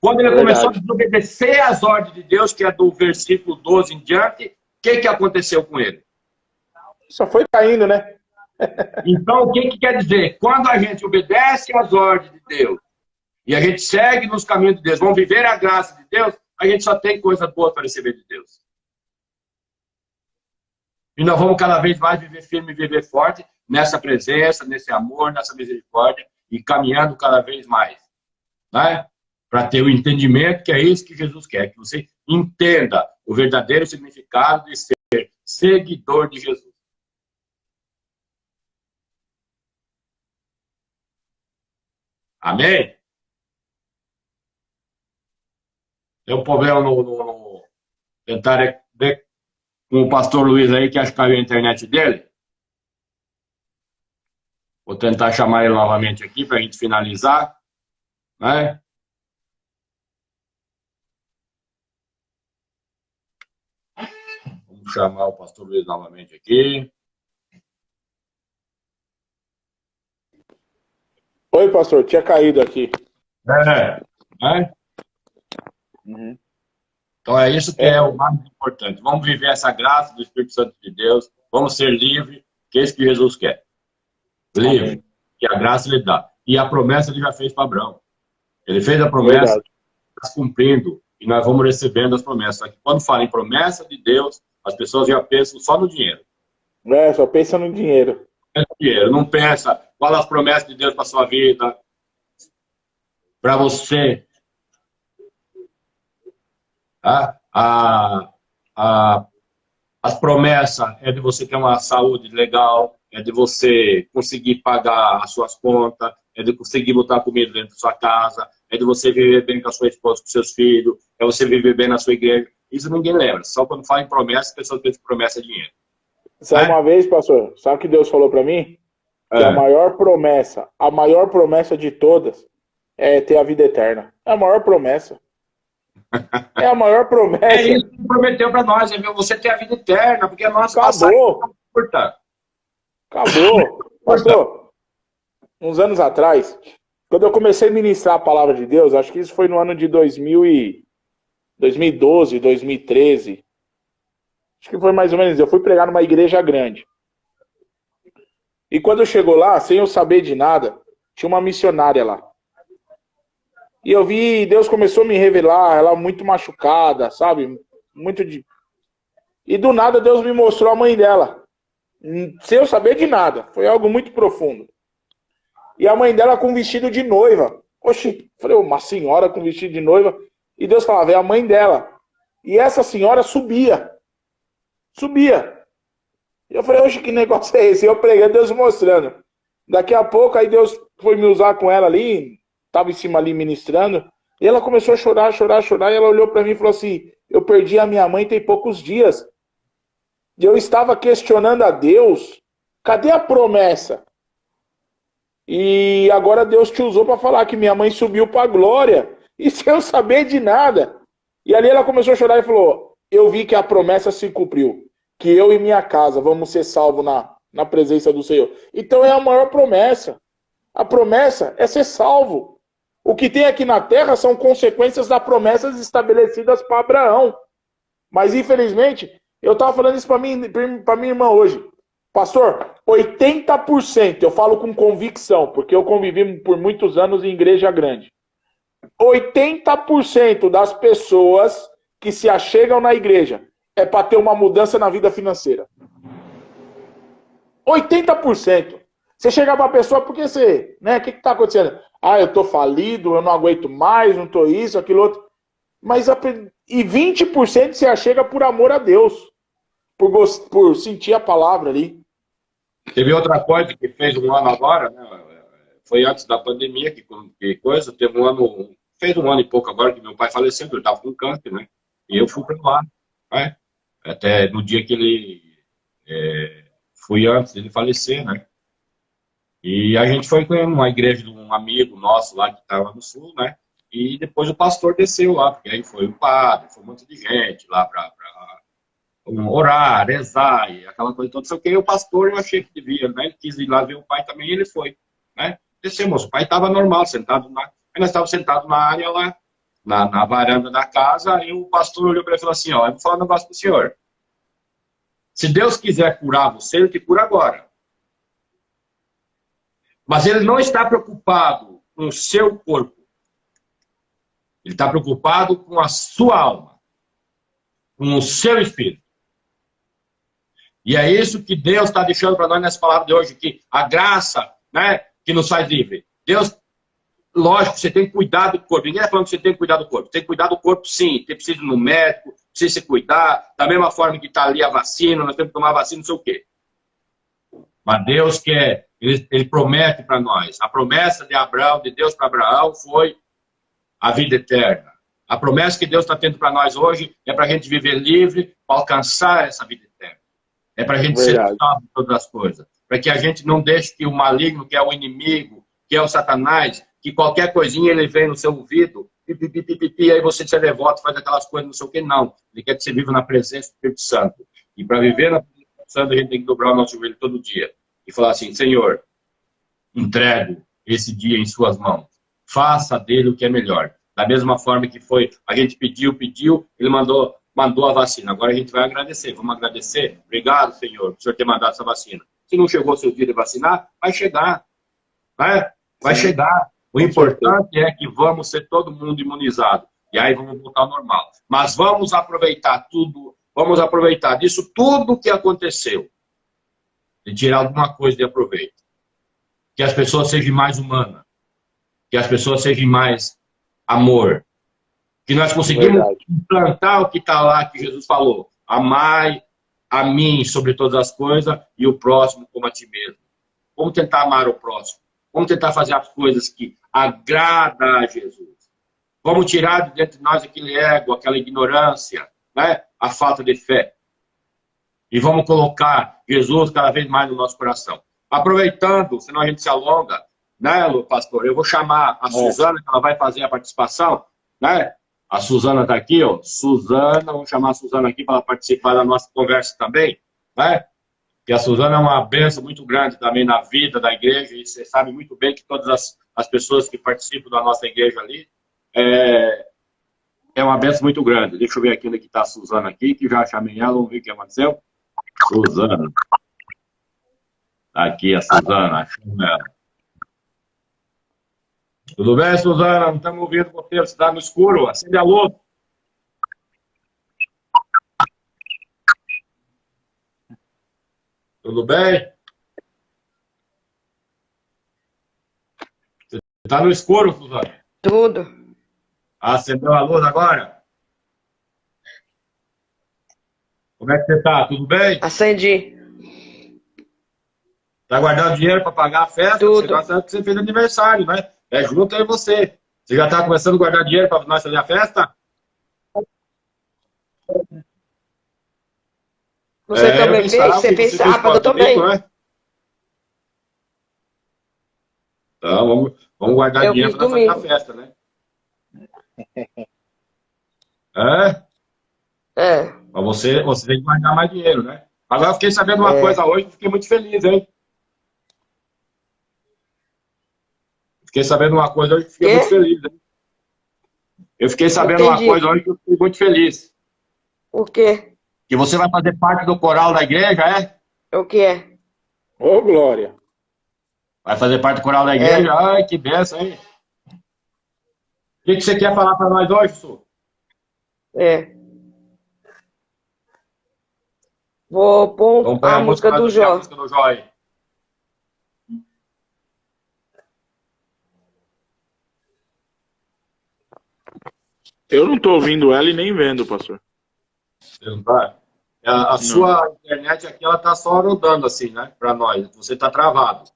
Quando ele começou a desobedecer às ordens de Deus, que é do versículo 12 em diante, o que aconteceu com ele? Só foi caindo, né? Então, o que quer dizer? Quando a gente obedece às ordens de Deus e a gente segue nos caminhos de Deus, vamos viver a graça de Deus, a gente só tem coisa boa para receber de Deus. E nós vamos cada vez mais viver firme e viver forte nessa presença, nesse amor, nessa misericórdia e caminhando cada vez mais. Né? Para ter o entendimento que é isso que Jesus quer, que você entenda o verdadeiro significado de ser seguidor de Jesus. Amém? Tem um problema no tentar ver com o pastor Luiz aí, que acho que caiu a internet dele. Vou tentar chamar ele novamente aqui para a gente finalizar. Né? Vamos chamar o pastor Luiz novamente aqui. Oi, pastor, tinha caído aqui. Né? Uhum. Então é isso que é o mais importante. Vamos viver essa graça do Espírito Santo de Deus. Vamos ser livres, que é isso que Jesus quer. Livre, amém. Que a graça lhe dá. E a promessa ele já fez para Abraão. Ele fez a promessa, está cumprindo. E nós vamos recebendo as promessas. Só que quando fala em promessa de Deus, as pessoas já pensam só no dinheiro. Só pensa no dinheiro. Não pensa qual as promessas de Deus para sua vida, para você. As promessas é de você ter uma saúde legal, é de você conseguir pagar as suas contas, é de conseguir botar comida dentro da sua casa, é de você viver bem com a sua esposa, com seus filhos, é você viver bem na sua igreja. Isso ninguém lembra. Só quando fala em promessa, as pessoas pensam que promessa é dinheiro. Sabe uma vez, pastor, sabe o que Deus falou para mim? Que a maior promessa de todas é ter a vida eterna. É a maior promessa. É a maior promessa. É isso que prometeu para nós, é você ter a vida eterna, porque a nossa Acabou. Acabou. Pastor, uns anos atrás, quando eu comecei a ministrar a palavra de Deus, acho que isso foi no ano de 2012, 2013. Acho que foi mais ou menos. Eu fui pregar numa igreja grande. E quando chegou lá, sem eu saber de nada, tinha uma missionária lá. E eu vi, Deus começou a me revelar, ela muito machucada, sabe? E do nada Deus me mostrou a mãe dela. Sem eu saber de nada. Foi algo muito profundo. E a mãe dela com vestido de noiva. Oxi, falei, uma senhora com vestido de noiva. E Deus falava, é a mãe dela. E essa senhora subia. E eu falei, oxe, que negócio é esse? E eu pregando, Deus mostrando. Daqui a pouco, aí Deus foi me usar com ela ali, estava em cima ali ministrando, e ela começou a chorar, e ela olhou para mim e falou assim, eu perdi a minha mãe tem poucos dias. E eu estava questionando a Deus, cadê a promessa? E agora Deus te usou para falar que minha mãe subiu para a glória, e sem eu saber de nada. E ali ela começou a chorar e falou, eu vi que a promessa se cumpriu, que eu e minha casa vamos ser salvos na presença do Senhor. Então é a maior promessa. A promessa é ser salvo. O que tem aqui na terra são consequências das promessas estabelecidas para Abraão. Mas infelizmente, eu estava falando isso para minha irmã hoje. Pastor, 80%, eu falo com convicção, porque eu convivi por muitos anos em igreja grande. 80% das pessoas que se achegam na igreja é para ter uma mudança na vida financeira. 80%. Você chega para a pessoa, porque você, né? O que está acontecendo? Ah, eu estou falido, eu não aguento mais, não estou isso, aquilo outro. Mas e 20% se achega por amor a Deus. Por sentir a palavra ali. Teve outra coisa que fez um ano agora, né? Foi antes da pandemia, que coisa, teve um ano, fez um ano e pouco agora que meu pai faleceu, ele estava com câncer, né? E eu fui para lá, né? Até no dia que ele fui antes dele falecer, né? E a gente foi com uma igreja de um amigo nosso lá que estava no sul, né? E depois o pastor desceu lá, porque aí foi o padre, foi um monte de gente lá orar, rezar, e aquela coisa toda. Só que aí o pastor, eu achei que devia, né? Ele quis ir lá ver o pai também, e ele foi, né? Descemos, o pai estava normal, sentado na... Aí nós estávamos sentados na área lá, na varanda da casa, e o pastor olhou para ele e falou assim, ó, eu vou falar um negócio pro senhor. Se Deus quiser curar você, ele te cura agora. Mas ele não está preocupado com o seu corpo. Ele está preocupado com a sua alma, com o seu espírito. E é isso que Deus está deixando para nós nessa palavra de hoje, que a graça, né, que nos faz livre. Deus, lógico, você tem que cuidar do corpo. Ninguém está falando que você tem que cuidar do corpo. Tem que cuidar do corpo, sim. Tem precisa ir no médico, precisa se cuidar. Da mesma forma que está ali a vacina, nós temos que tomar a vacina, não sei o quê. Mas Deus quer, ele promete para nós. A promessa de Abraão, de Deus para Abraão, foi a vida eterna. A promessa que Deus está tendo para nós hoje é para a gente viver livre, para alcançar essa vida eterna. É para a gente ser salvo de todas as coisas. Para que a gente não deixe que o maligno, que é o inimigo, que é o Satanás, que qualquer coisinha ele vem no seu ouvido, pipi, aí você se devota, faz aquelas coisas, não sei o que, não. Ele quer que você viva na presença do Espírito Santo. E para viver na presença do Espírito Santo, a gente tem que dobrar o nosso joelho todo dia. E falar assim, Senhor, entrego esse dia em suas mãos. Faça dele o que é melhor. Da mesma forma que foi, a gente pediu, ele mandou a vacina. Agora a gente vai agradecer. Vamos agradecer? Obrigado, Senhor, por o Senhor ter mandado essa vacina. Se não chegou o seu dia de vacinar, vai chegar. Vai chegar. O importante é que vamos ser todo mundo imunizado. E aí vamos voltar ao normal. Mas vamos aproveitar tudo, vamos aproveitar disso tudo que aconteceu. E tirar alguma coisa de aproveito. Que as pessoas sejam mais humanas. Que as pessoas sejam mais amor. Que nós conseguimos implantar o que está lá, que Jesus falou. Amai a mim sobre todas as coisas e o próximo como a ti mesmo. Vamos tentar amar o próximo. Vamos tentar fazer as coisas que agradam a Jesus. Vamos tirar de dentro de nós aquele ego, aquela ignorância, né? A falta de fé. E vamos colocar Jesus cada vez mais no nosso coração. Aproveitando, senão a gente se alonga, né, pastor? Eu vou chamar a Suzana, que ela vai fazer a participação, né? A Suzana está aqui, ó. Suzana, vamos chamar a Suzana aqui para ela participar da nossa conversa também, né? Que a Suzana é uma bênção muito grande também na vida da igreja, e você sabe muito bem que todas as pessoas que participam da nossa igreja ali é uma bênção muito grande. Deixa eu ver aqui onde está a Suzana aqui, que já chamei ela, vamos ver o que aconteceu. Suzana. Aqui a Suzana, achamos ela. Tudo bem, Suzana? Não estamos ouvindo você, você está no escuro, acende a luz. Tudo bem? Você está no escuro, Suzana? Tudo. Acendeu a luz agora? Como é que você está? Tudo bem? Acendi. Está guardando dinheiro para pagar a festa? Tudo. Você sabe que você fez aniversário, né? É junto aí você. Você já está começando a guardar dinheiro para nós fazer a festa? Você também fez? Você fez sábado também. Né? Então, vamos guardar dinheiro para fazer a festa, né? Mas você tem que guardar mais dinheiro, né? Agora eu fiquei sabendo uma coisa hoje, fiquei muito feliz, hein? Fiquei sabendo uma coisa hoje, fiquei muito feliz, hein? Eu fiquei sabendo uma coisa hoje que eu fiquei muito feliz. O quê? Que você vai fazer parte do coral da igreja, é? O que é? Ô, Glória! Vai fazer parte do coral da igreja? Ai, que benção, hein? O que você quer falar para nós hoje, Su? Vou pôr a música do Jó. A música do Jó aí. Eu não estou ouvindo ela e nem vendo, pastor. Você não tá? A sua internet aqui, ela tá só rodando assim, né? Para nós. Você tá travado.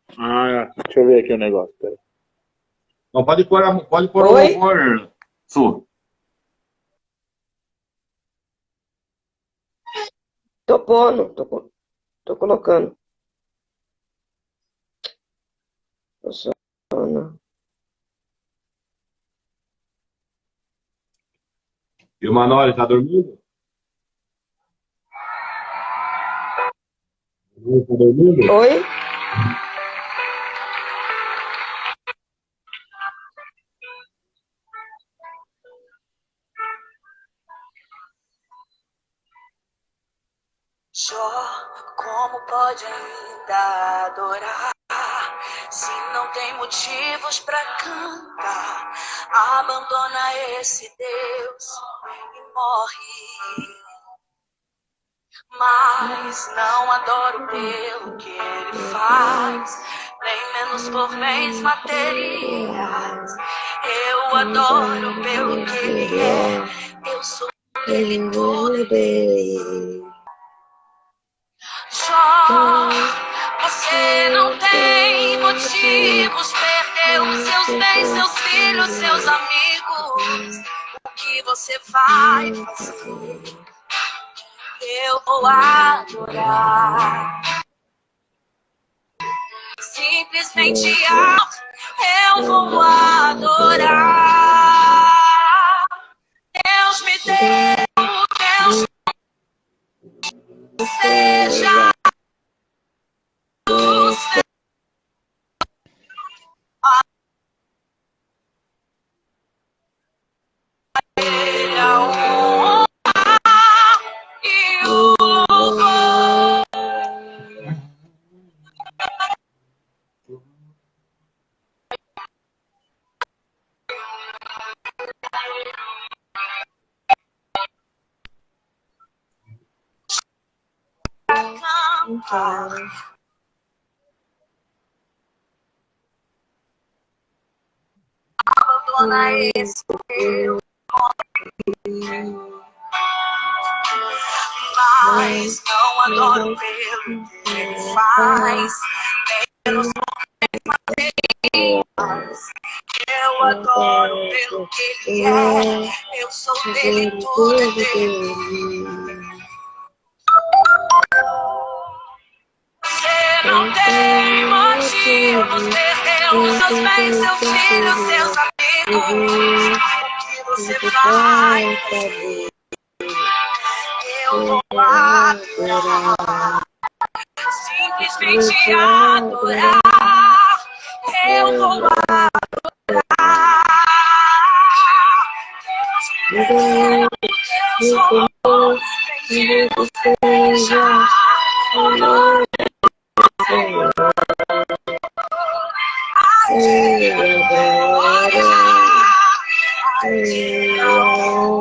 Deixa eu ver aqui o negócio. Pera. Não, pode pôr o louvor, Su. Tô pondo, tô colocando. E o Manoli tá dormindo? Oi? Jó, como pode ainda adorar se não tem motivos para cantar? Abandona esse Deus e morre. Mas não adoro pelo que ele faz, nem menos por bens materiais. Eu adoro pelo que ele é, eu sou dele, tudo dele. Jó, você não tem motivos, perdeu seus bens, seus filhos, seus amigos. O que você vai fazer? Eu vou adorar. Simplesmente eu vou adorar. Deus me deu, Deus seja o seu. Ele é a honra e o louvor. Cantar. Abandona esse Deus. Mas não adoro pelo que ele faz, menos eu adoro pelo que ele é, eu sou dele, tudo é dele. Você não tem motivos, perdeu seus bens, seus filhos, seus amigos. O que você vai fazer? Eu vou adorar. Simplesmente adorar. Eu vou adorar. Deus como bendito seja o nome do Senhor. Ele adora. Ele adora.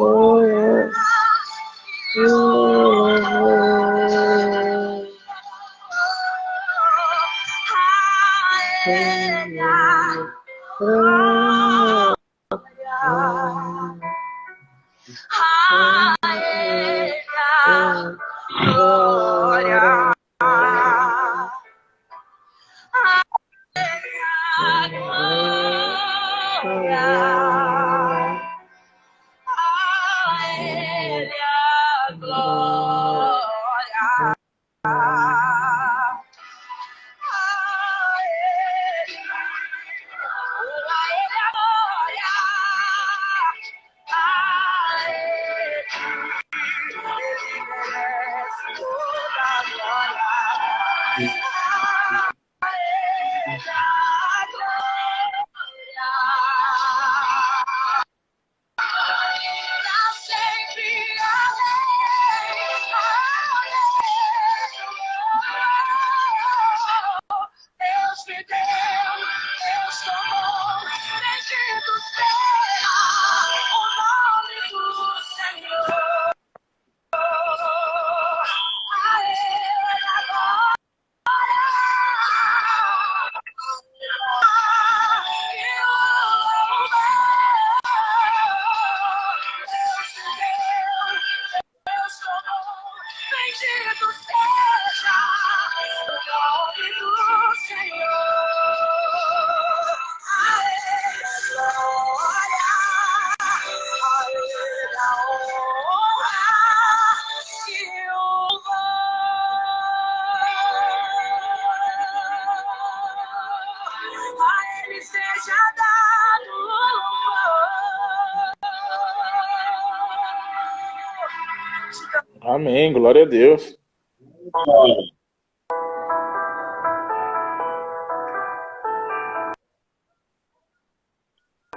Glória. Deus me deu, Deus tomou, bendito seja o nome do Senhor. A Ele agora. Bendito seja o nome do Senhor. A Ele glória, a Ele a honra e o louvor. A Ele seja dado louvor. Amém, glória a Deus.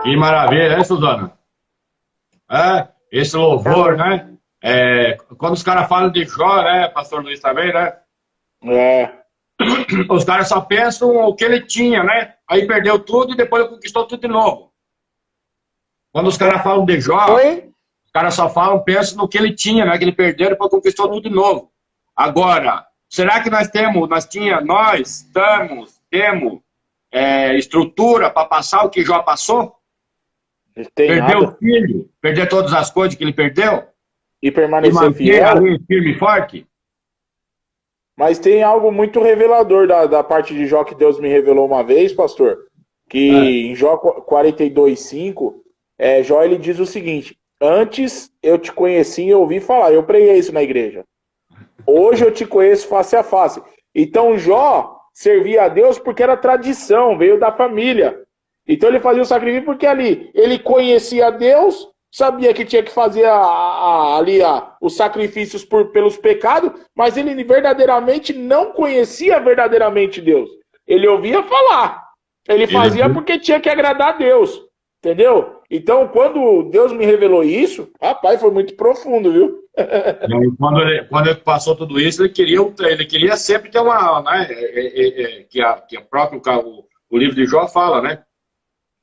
Que maravilha, né, Suzana? É, esse louvor, né? Quando os caras falam de Jó, né, pastor Luiz também, né? Os caras só pensam o que ele tinha, né? Aí perdeu tudo e depois conquistou tudo de novo. Quando os caras falam de Jó, os caras só pensam no que ele tinha, né? Que ele perdeu e depois conquistou tudo de novo. Agora, será que nós temos estrutura para passar o que Jó passou? Perder o filho, perder todas as coisas que ele perdeu? E permanecer fiel? Ali, firme e forte? Mas tem algo muito revelador da parte de Jó que Deus me revelou uma vez, pastor, que em Jó 42:5, Jó ele diz o seguinte: antes eu te conheci e ouvi falar, eu preguei isso na igreja. Hoje eu te conheço face a face. Então Jó servia a Deus porque era tradição, veio da família. Então ele fazia o sacrifício porque ali ele conhecia a Deus, sabia que tinha que fazer os sacrifícios pelos pecados, mas ele verdadeiramente não conhecia verdadeiramente Deus. Ele ouvia falar. Ele fazia porque tinha que agradar a Deus. Entendeu? Então, quando Deus me revelou isso, rapaz, foi muito profundo, viu? Quando ele passou tudo isso, ele queria sempre ter uma, né, que a próprio o livro de Jó fala, né?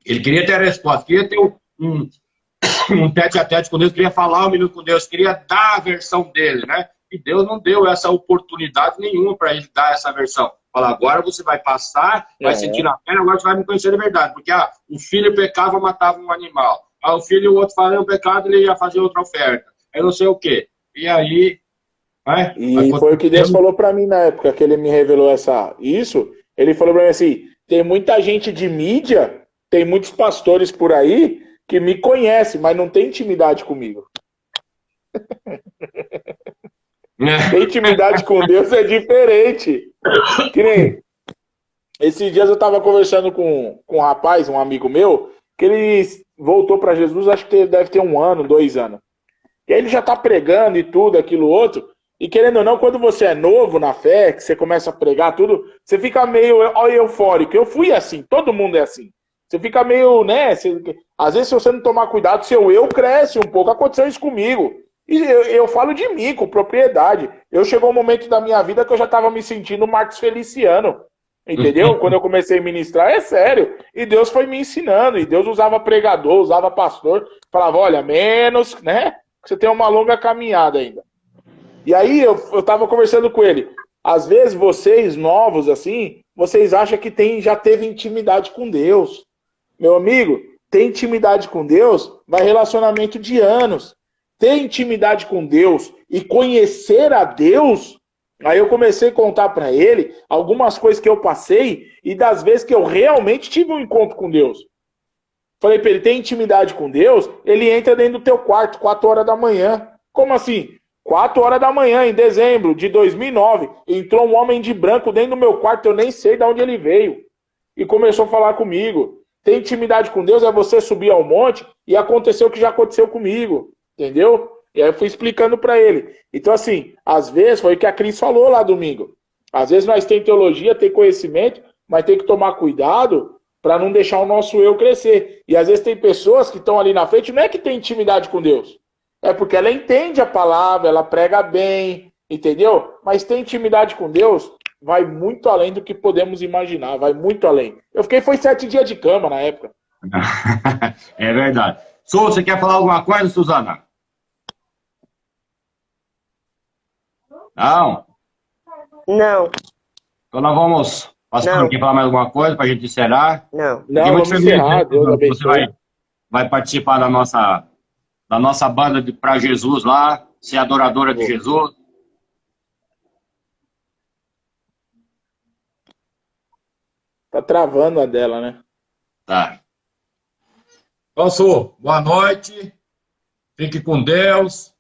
Ele queria ter a resposta, queria ter um tete-a-tete com Deus, queria falar um minuto com Deus, queria dar a versão dele, né? E Deus não deu essa oportunidade nenhuma para ele dar essa versão. Fala, agora você vai passar, vai sentir na pele, agora você vai me conhecer de verdade. Porque o filho pecava, matava um animal. O filho, o outro fazia um pecado, ele ia fazer outra oferta. Eu não sei o quê. E aí... Né? E foi o que Deus falou para mim na época que ele me revelou isso. Ele falou para mim assim, tem muita gente de mídia, tem muitos pastores por aí que me conhecem, mas não tem intimidade comigo. Ter intimidade com Deus é diferente. Que nem esses dias eu estava conversando com um rapaz, um amigo meu, que ele voltou para Jesus, acho que deve ter 1 ano, 2 anos. E aí ele já está pregando e tudo, aquilo outro. E querendo ou não, quando você é novo na fé, que você começa a pregar tudo, você fica meio eufórico. Eu fui assim, todo mundo é assim. Você fica meio, né? Às vezes, se você não tomar cuidado, seu eu cresce um pouco. Aconteceu isso comigo. E eu falo de mim, com propriedade. Chegou um momento da minha vida que eu já estava me sentindo Marcos Feliciano. Entendeu? Quando eu comecei a ministrar, é sério. E Deus foi me ensinando. E Deus usava pregador, usava pastor. Falava, olha, menos, né? Você tem uma longa caminhada ainda. E aí eu estava conversando com ele. Às vezes vocês novos assim, vocês acham que já teve intimidade com Deus. Meu amigo, ter intimidade com Deus vai relacionamento de anos. Ter intimidade com Deus e conhecer a Deus, aí eu comecei a contar para ele algumas coisas que eu passei e das vezes que eu realmente tive um encontro com Deus. Falei para ele, tem intimidade com Deus, ele entra dentro do teu quarto, 4 horas da manhã. Como assim? 4 horas da manhã, em dezembro de 2009, entrou um homem de branco dentro do meu quarto, eu nem sei de onde ele veio. E começou a falar comigo. Ter intimidade com Deus é você subir ao monte e aconteceu o que já aconteceu comigo. Entendeu? E aí eu fui explicando para ele. Então, assim, às vezes, foi o que a Cris falou lá domingo. Às vezes nós tem teologia, tem conhecimento, mas tem que tomar cuidado para não deixar o nosso eu crescer. E às vezes tem pessoas que estão ali na frente, não é que tem intimidade com Deus. É porque ela entende a palavra, ela prega bem, entendeu? Mas ter intimidade com Deus vai muito além do que podemos imaginar, vai muito além. Foi 7 dias de cama na época. É verdade. Su, você quer falar alguma coisa, Suzana? Não? Não. Então nós vamos... Pastor, quer falar mais alguma coisa para a gente encerrar? Não. Fiquei muito feliz, né? Você vai participar da nossa banda para Jesus lá, ser adoradora de Jesus. Tá travando a dela, né? Tá. Então, Su, boa noite. Fique com Deus.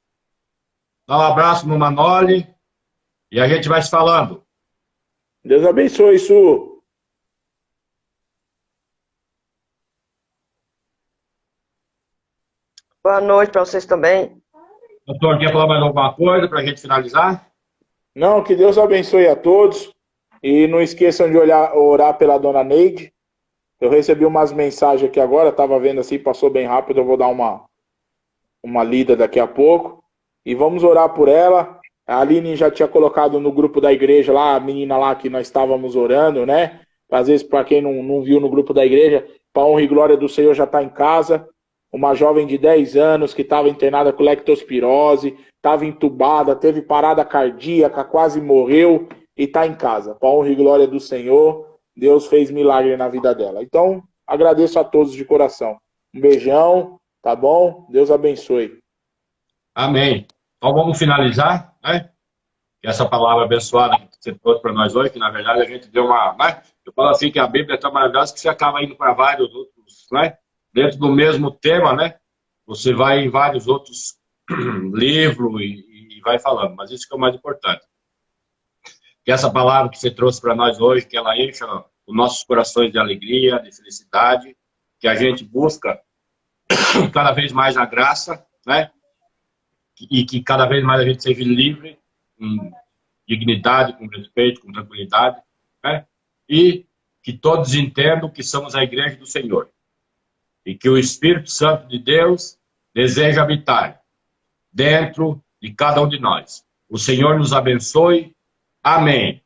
Dá um abraço no Manoli. E a gente vai se falando. Deus abençoe, Su. Boa noite para vocês também. Doutor, quer falar mais alguma coisa para a gente finalizar? Não, que Deus abençoe a todos. E não esqueçam de orar pela dona Neide. Eu recebi umas mensagens aqui agora, estava vendo assim, passou bem rápido, eu vou dar uma lida daqui a pouco. E vamos orar por ela. A Aline já tinha colocado no grupo da igreja lá, a menina lá que nós estávamos orando, né? Às vezes, para quem não viu no grupo da igreja, para honra e glória do Senhor, já está em casa. Uma jovem de 10 anos que estava internada com lectospirose, estava entubada, teve parada cardíaca, quase morreu e está em casa. Para honra e glória do Senhor, Deus fez milagre na vida dela. Então, agradeço a todos de coração. Um beijão, tá bom? Deus abençoe. Amém. Então vamos finalizar, né? Essa palavra abençoada que você trouxe para nós hoje, que na verdade a gente deu uma... Né? Eu falo assim que a Bíblia é tão maravilhosa que você acaba indo para vários outros, né? Dentro do mesmo tema, né? Você vai em vários outros livros e vai falando. Mas isso que é o mais importante. Que essa palavra que você trouxe para nós hoje, que ela encha os nossos corações de alegria, de felicidade, que a gente busca cada vez mais a graça, né? E que cada vez mais a gente seja livre, com dignidade, com respeito, com tranquilidade, né? E que todos entendam que somos a igreja do Senhor. E que o Espírito Santo de Deus deseja habitar dentro de cada um de nós. O Senhor nos abençoe. Amém.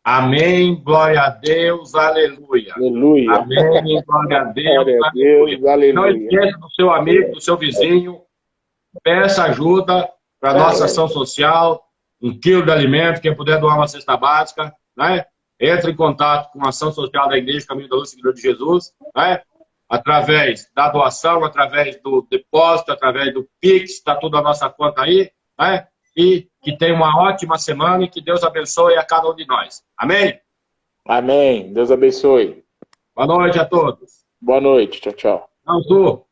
Amém. Glória a Deus. Aleluia. Aleluia. Amém. Glória a Deus. Glória a Aleluia. Deus, aleluia. Não esqueça do seu amigo, do seu vizinho. Peça ajuda para a nossa ação social, 1 quilo de alimento, quem puder doar uma cesta básica, né? Entre em contato com a ação social da Igreja Caminho da Luz, Seguidor de Jesus, né? Através da doação, através do depósito, através do Pix, está tudo a nossa conta aí, né? E que tenha uma ótima semana e que Deus abençoe a cada um de nós. Amém? Amém. Deus abençoe. Boa noite a todos. Boa noite. Tchau, tchau. Tchau,